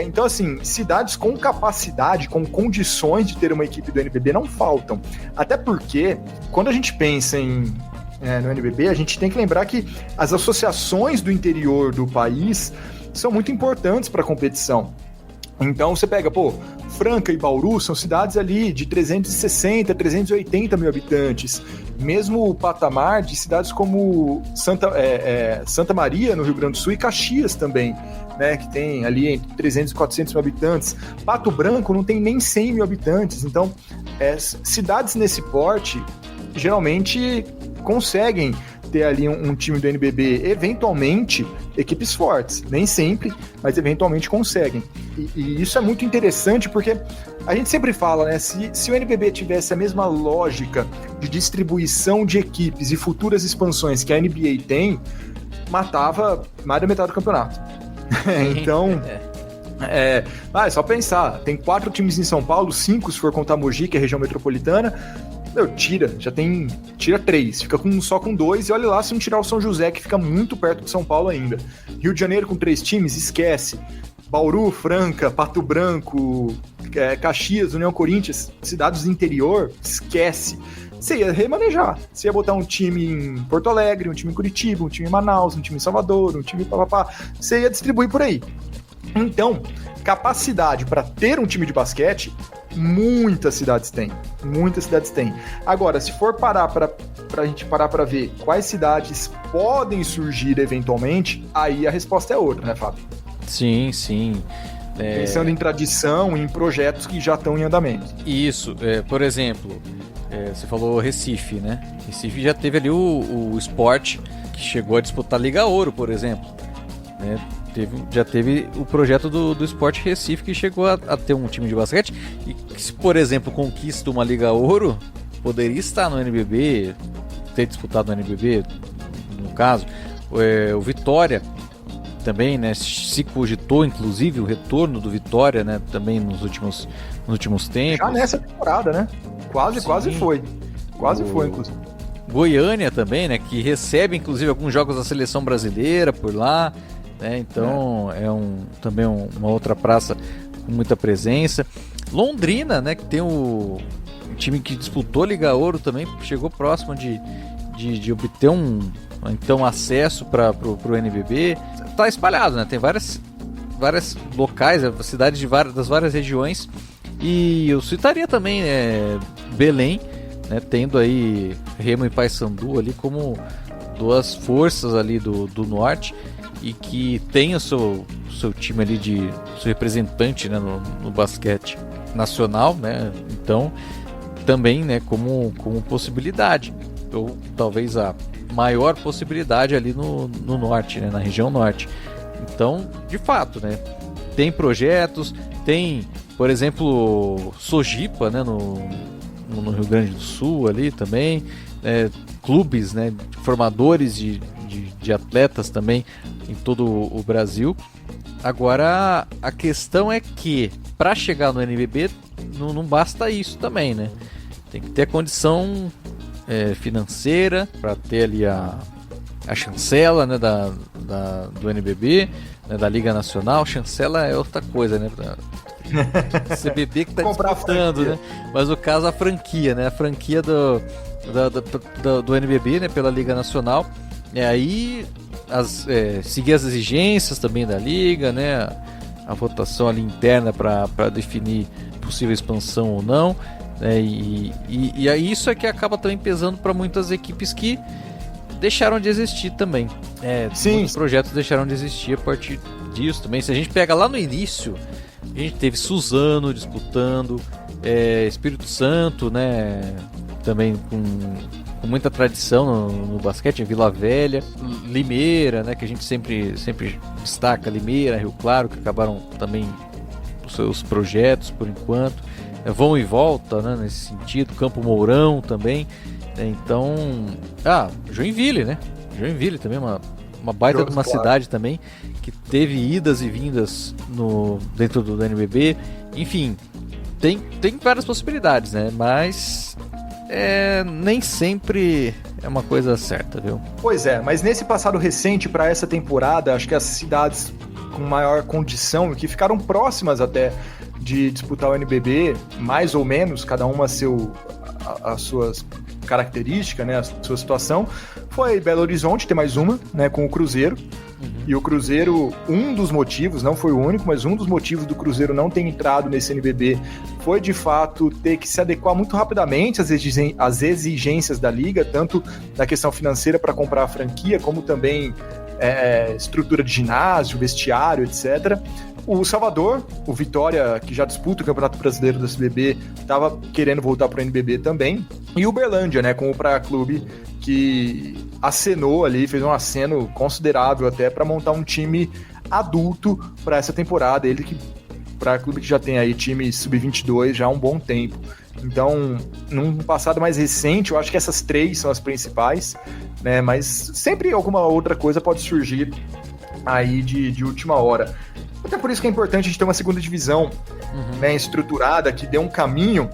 Então, assim, cidades com capacidade, com condições de ter uma equipe do NBB não faltam. Até porque, quando a gente pensa no NBB, a gente tem que lembrar que as associações do interior do país são muito importantes para a competição. Então, você pega, Franca e Bauru são cidades ali de 360, 380 mil habitantes. Mesmo o patamar de cidades como Santa Maria, no Rio Grande do Sul, e Caxias também, né, que tem ali entre 300 e 400 mil habitantes. Pato Branco não tem nem 100 mil habitantes. Então, cidades nesse porte, geralmente conseguem ter ali um time do NBB, eventualmente, equipes fortes. Nem sempre, mas eventualmente conseguem. E isso é muito interessante porque a gente sempre fala, né? Se o NBB tivesse a mesma lógica de distribuição de equipes e futuras expansões que a NBA tem, matava mais da metade do campeonato. Então, é só pensar. Tem 4 times em São Paulo, 5 se for contar Mogi, que é a região metropolitana. Tira 3, fica só com 2, e olha lá se não tirar o São José, que fica muito perto de São Paulo ainda. Rio de Janeiro com 3 times, esquece. Bauru, Franca, Pato Branco, Caxias, União Corinthians, cidades do interior, esquece. Você ia remanejar, você ia botar um time em Porto Alegre, um time em Curitiba, um time em Manaus, um time em Salvador, um time papapá, você ia distribuir por aí. Então, capacidade para ter um time de basquete, muitas cidades têm. Agora, se for pra gente parar para ver quais cidades podem surgir eventualmente, aí a resposta é outra, né, Fábio? Sim. Pensando em tradição e em projetos que já estão em andamento. Isso, por exemplo, você falou Recife, né? Recife já teve ali o Sport, que chegou a disputar Liga Ouro, por exemplo, né? Já teve o projeto do Sport Recife, que chegou a ter um time de basquete, e que, se, por exemplo, conquista uma Liga Ouro, poderia estar no NBB, ter disputado no NBB, no caso. O Vitória também, né, se cogitou, inclusive, o retorno do Vitória, né, também nos últimos tempos. Já nessa temporada, né? Quase foi. Foi, inclusive. Goiânia também, né, que recebe, inclusive, alguns jogos da seleção brasileira por lá. Então também uma outra praça com muita presença. Londrina, né, que tem um time que disputou Liga Ouro também, chegou próximo de obter um acesso para o NBB. Tá espalhado, né? Tem várias locais, cidades das várias regiões. E eu citaria também Belém, né, tendo aí Remo e Paysandu ali como 2 forças ali do norte, e que tem o seu time ali seu representante, né, no basquete nacional, né? Então também, né, como possibilidade, ou talvez a maior possibilidade ali no norte, né, na região norte. Então, de fato, né, tem projetos, tem, por exemplo, Sojipa, né, no Rio Grande do Sul ali também, clubes, né, formadores de atletas também em todo o Brasil. Agora, a questão é que para chegar no NBB não basta isso também, né? Tem que ter a condição financeira para ter ali a chancela, né, do NBB, né, da Liga Nacional. Chancela é outra coisa, né? CBB que está disputando, né? Mas no caso a franquia, né? A franquia do NBB, né, pela Liga Nacional. Aí seguir as exigências também da liga, né? A votação ali interna para definir possível expansão ou não, né? E aí isso é que acaba também pesando para muitas equipes que deixaram de existir também. Muitos projetos deixaram de existir a partir disso também. Se a gente pega lá no início, a gente teve Suzano disputando, Espírito Santo, né? Também com muita tradição no basquete, em Vila Velha, Limeira, né, que a gente sempre destaca, Limeira, Rio Claro, que acabaram também seus projetos por enquanto. Vão e volta, né, nesse sentido. Campo Mourão também. Então, Joinville, né? Joinville também, uma baita de uma cidade também, que teve idas e vindas dentro do NBB. Enfim, tem várias possibilidades, né? Mas nem sempre é uma coisa certa, viu? Pois é, mas nesse passado recente, para essa temporada, acho que as cidades com maior condição, que ficaram próximas até de disputar o NBB, mais ou menos, cada uma as suas características, né, a sua situação, foi Belo Horizonte, ter mais uma, né, com o Cruzeiro. E o Cruzeiro, um dos motivos, não foi o único, mas um dos motivos do Cruzeiro não ter entrado nesse NBB foi, de fato, ter que se adequar muito rapidamente às exigências da Liga, tanto na questão financeira para comprar a franquia, como também estrutura de ginásio, vestiário, etc. O Salvador, o Vitória, que já disputa o Campeonato Brasileiro do SBB, estava querendo voltar para o NBB também. E o Uberlândia, né, com o Praia Clube, que acenou ali, fez um aceno considerável até para montar um time adulto para essa temporada. Ele que Praia Clube que já tem aí time sub-22 já há um bom tempo. Então, num passado mais recente, eu acho que essas três são as principais, né? Mas sempre alguma outra coisa pode surgir aí de última hora. Até por isso que é importante a gente ter uma segunda divisão, né, estruturada, que dê um caminho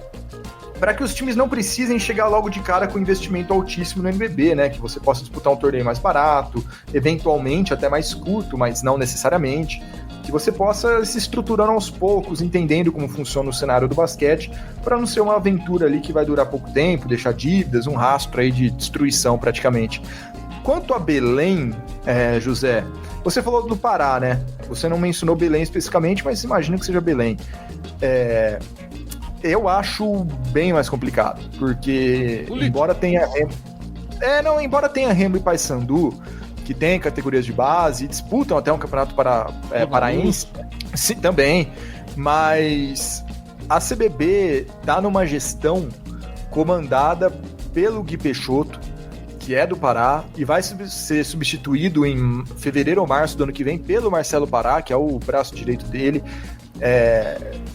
para que os times não precisem chegar logo de cara com investimento altíssimo no NBB, né? Que você possa disputar um torneio mais barato, eventualmente até mais curto, mas não necessariamente. Que você possa se estruturando aos poucos, entendendo como funciona o cenário do basquete, para não ser uma aventura ali que vai durar pouco tempo, deixar dívidas, um rastro aí de destruição praticamente. Quanto a Belém, José, você falou do Pará, né? Você não mencionou Belém especificamente, mas imagino que seja Belém. Eu acho bem mais complicado, porque embora tenha Remo e Paysandu, que tem categorias de base, disputam até um campeonato paraense, sim, também, mas a CBB tá numa gestão comandada pelo Gui Peixoto, que é do Pará, e vai ser substituído em fevereiro ou março do ano que vem pelo Marcelo Pará, que é o braço direito dele.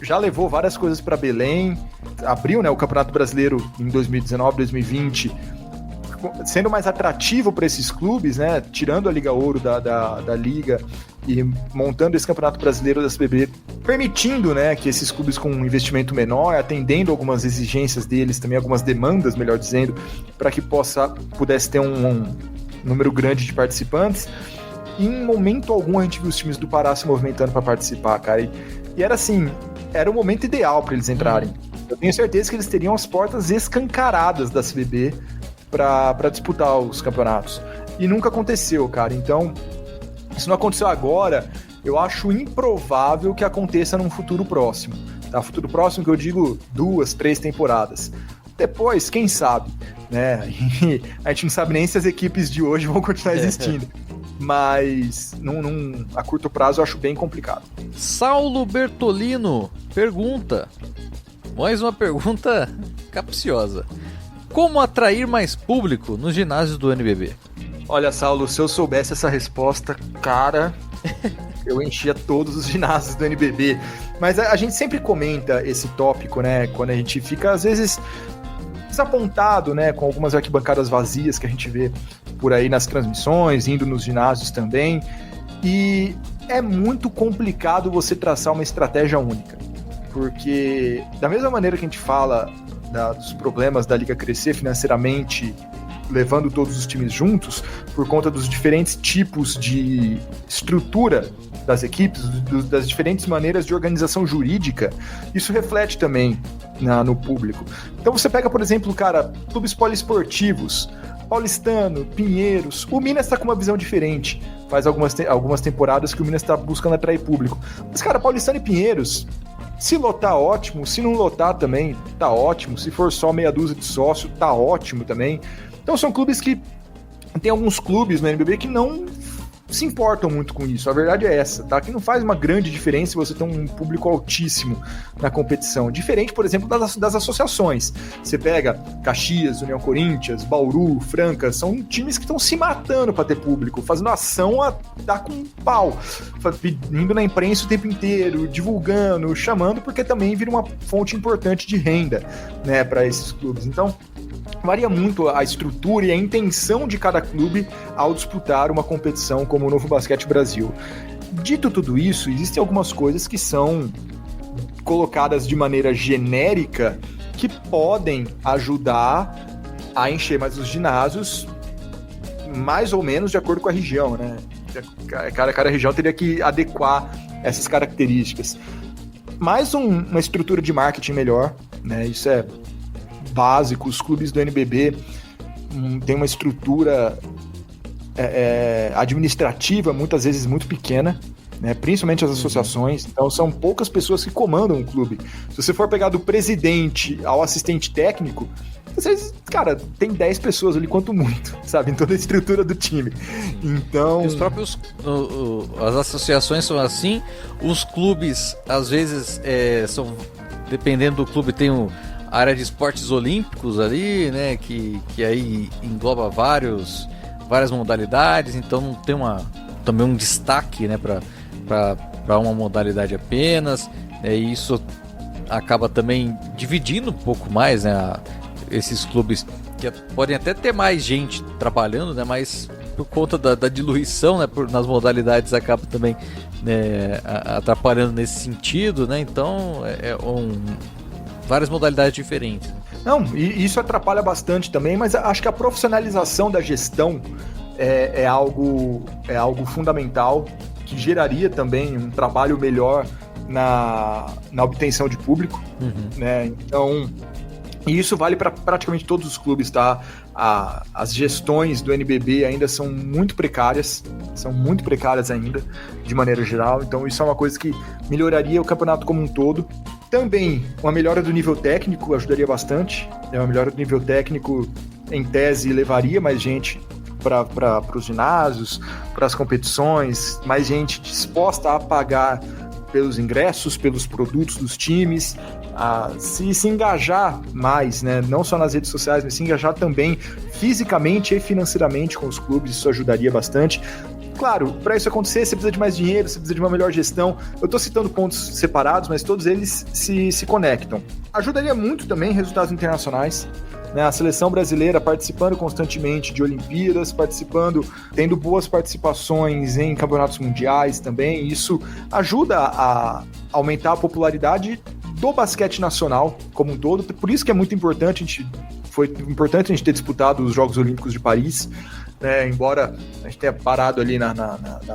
Já levou várias coisas para Belém, abriu, né, o Campeonato Brasileiro em 2019, 2020, sendo mais atrativo para esses clubes, né, tirando a Liga Ouro da Liga e montando esse Campeonato Brasileiro da SBB, permitindo, né, que esses clubes com um investimento menor, atendendo algumas exigências deles, também algumas demandas, melhor dizendo, para que pudesse ter um número grande de participantes. E em momento algum a gente viu os times do Pará se movimentando para participar, cara. E era assim, era o momento ideal para eles entrarem. Eu tenho certeza que eles teriam as portas escancaradas da SBB para disputar os campeonatos. E nunca aconteceu, cara. Então, se não aconteceu agora, eu acho improvável que aconteça num futuro próximo. Tá? Futuro próximo que eu digo 2, 3 temporadas. Depois, quem sabe, né? E a gente não sabe nem se as equipes de hoje vão continuar existindo. Mas a curto prazo eu acho bem complicado. Saulo Bertolino pergunta, mais uma pergunta capciosa: como atrair mais público nos ginásios do NBB? Olha, Saulo, se eu soubesse essa resposta, cara, eu enchia todos os ginásios do NBB. Mas a gente sempre comenta esse tópico, né, quando a gente fica, às vezes, desapontado, né, com algumas arquibancadas vazias que a gente vê por aí nas transmissões, indo nos ginásios também. E é muito complicado você traçar uma estratégia única. Porque, da mesma maneira que a gente fala dos problemas da Liga crescer financeiramente, levando todos os times juntos, por conta dos diferentes tipos de estrutura das equipes, das diferentes maneiras de organização jurídica, isso reflete também no público. Então você pega, por exemplo, cara, clubes poliesportivos, Paulistano, Pinheiros, o Minas está com uma visão diferente. Faz algumas temporadas que o Minas está buscando atrair público. Mas, cara, Paulistano e Pinheiros, se lotar, ótimo. Se não lotar também, tá ótimo. Se for só meia dúzia de sócio, tá ótimo também. Então são clubes que... Tem alguns clubes no NBB que não se importam muito com isso, a verdade é essa, tá? Que não faz uma grande diferença se você tem um público altíssimo na competição. Diferente, por exemplo, das associações. Você pega Caxias, União Corinthians, Bauru, Franca, são times que estão se matando para ter público, fazendo ação a dar com um pau, indo na imprensa o tempo inteiro, divulgando, chamando, porque também vira uma fonte importante de renda, né, para esses clubes. Então, varia muito a estrutura e a intenção de cada clube ao disputar uma competição como o Novo Basquete Brasil. Dito tudo isso, existem algumas coisas que são colocadas de maneira genérica que podem ajudar a encher mais os ginásios, mais ou menos de acordo com a região, né? Cada região teria que adequar essas características. Mais uma estrutura de marketing melhor, né? Isso é básico. Os clubes do NBB têm uma estrutura administrativa muitas vezes muito pequena, né? Principalmente as associações, então são poucas pessoas que comandam o clube. Se você for pegar do presidente ao assistente técnico, vocês, cara, tem 10 pessoas ali, quanto muito, sabe, em toda a estrutura do time. Então... Os próprios... as associações são assim, os clubes, às vezes, são... Dependendo do clube, tem a área de esportes olímpicos ali, né, que aí engloba várias modalidades, então não tem também um destaque, né, para uma modalidade apenas, e isso acaba também dividindo um pouco mais, né, esses clubes que podem até ter mais gente trabalhando, né, mas por conta da diluição, né, nas modalidades acaba também, né, atrapalhando nesse sentido, né, então várias modalidades diferentes. Não, e isso atrapalha bastante também, mas acho que a profissionalização da gestão é algo fundamental, que geraria também um trabalho melhor na obtenção de público, né? Então, e isso vale para praticamente todos os clubes, tá? As gestões do NBB ainda são muito precárias ainda, de maneira geral, então isso é uma coisa que melhoraria o campeonato como um todo. Também, uma melhora do nível técnico ajudaria bastante, uma melhora do nível técnico, em tese, levaria mais gente para os ginásios, para as competições, mais gente disposta a pagar pelos ingressos, pelos produtos dos times, a se engajar mais, né? Não só nas redes sociais, mas se engajar também fisicamente e financeiramente com os clubes, isso ajudaria bastante. Claro, para isso acontecer, você precisa de mais dinheiro, você precisa de uma melhor gestão. Eu estou citando pontos separados, mas todos eles se conectam. Ajudaria muito também resultados internacionais, né? A seleção brasileira participando constantemente de Olimpíadas, tendo boas participações em campeonatos mundiais também. Isso ajuda a aumentar a popularidade do basquete nacional como um todo. Por isso que é muito importante, foi importante a gente ter disputado os Jogos Olímpicos de Paris, né, embora a gente tenha parado ali na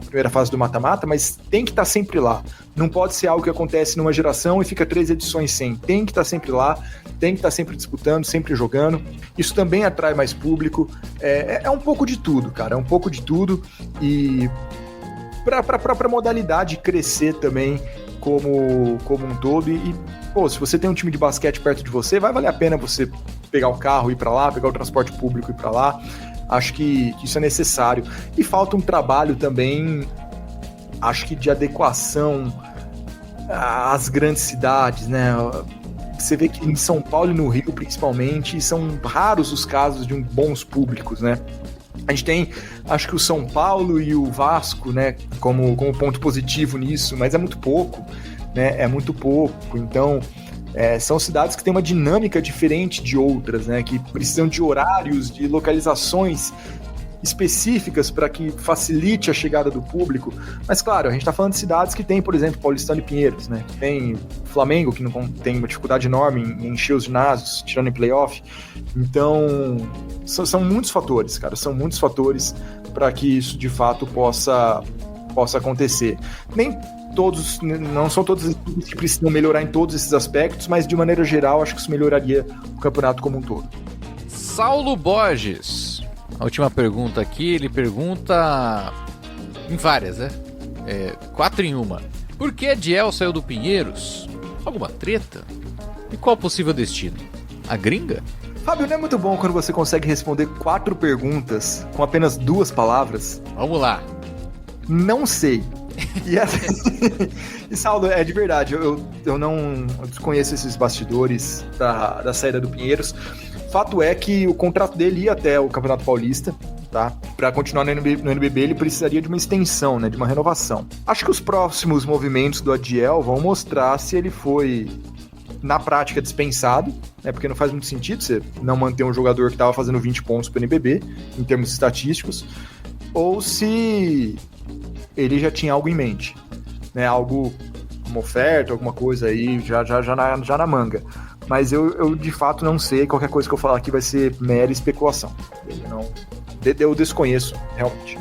primeira fase do mata-mata, mas tem que estar sempre lá. Não pode ser algo que acontece numa geração e fica 3 edições sem. Tem que estar sempre lá, tem que estar sempre disputando, sempre jogando. Isso também atrai mais público. É um pouco de tudo, cara. É um pouco de tudo. E para a própria modalidade crescer também como um todo. E, pô, se você tem um time de basquete perto de você, vai valer a pena você pegar o carro e ir para lá, pegar o transporte público e ir para lá. Acho que isso é necessário. E falta um trabalho também, acho que de adequação às grandes cidades, né? Você vê que em São Paulo e no Rio, principalmente, são raros os casos de bons públicos, né? A gente tem, acho que o São Paulo e o Vasco, né, como ponto positivo nisso, mas é muito pouco, né? É muito pouco. Então, são cidades que têm uma dinâmica diferente de outras, né? Que precisam de horários, de localizações específicas para que facilite a chegada do público. Mas, claro, a gente está falando de cidades que tem, por exemplo, Paulistano e Pinheiros, né? Que tem Flamengo, que não tem uma dificuldade enorme em encher os ginásios, tirando em playoff. Então, são muitos fatores, cara. São muitos fatores para que isso, de fato, possa acontecer. Não são todos os clubes que precisam melhorar em todos esses aspectos, mas de maneira geral acho que isso melhoraria o campeonato como um todo. Saulo Borges, a última pergunta aqui, ele pergunta em várias, né? 4 em 1. Por que Ediel saiu do Pinheiros? Alguma treta? E qual o possível destino? A gringa? Fábio, não é muito bom quando você consegue responder 4 perguntas com apenas 2 palavras? Vamos lá. Não sei. E, assim, e Saulo, é de verdade, eu não desconheço esses bastidores da saída do Pinheiros. Fato é que o contrato dele ia até o Campeonato Paulista, tá? Para continuar no NBB, ele precisaria de uma extensão, né? De uma renovação. Acho que os próximos movimentos do Adiel vão mostrar se ele foi, na prática, dispensado, né? Porque não faz muito sentido você não manter um jogador que estava fazendo 20 pontos para o NBB, em termos estatísticos, ou se ele já tinha algo em mente, né? Algo, uma oferta, alguma coisa aí, já na manga. Mas eu de fato não sei, qualquer coisa que eu falar aqui vai ser mera especulação. Eu desconheço, realmente.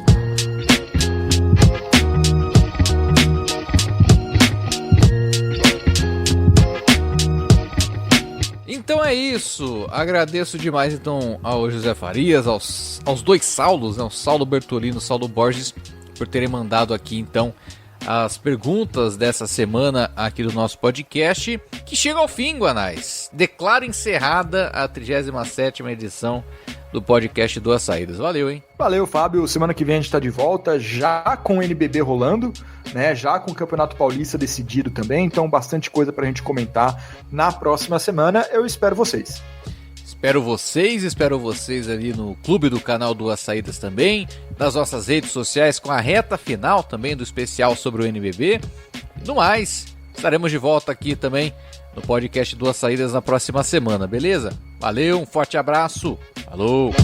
Então é isso, agradeço demais então ao José Farias, aos dois Saulos, né? O Saulo Bertolino e o Saulo Borges, por terem mandado aqui então as perguntas dessa semana aqui do nosso podcast, que chega ao fim, Guanais. Declaro encerrada a 37ª edição do podcast Duas Saídas. Valeu, hein? Valeu, Fábio. Semana que vem a gente tá de volta, já com o NBB rolando, né? Já com o Campeonato Paulista decidido também, então bastante coisa pra gente comentar na próxima semana. Eu espero vocês. Espero vocês ali no clube do canal Duas Saídas também, nas nossas redes sociais com a reta final também do especial sobre o NBB. No mais, estaremos de volta aqui também no podcast Duas Saídas na próxima semana, beleza? Valeu, um forte abraço, falou!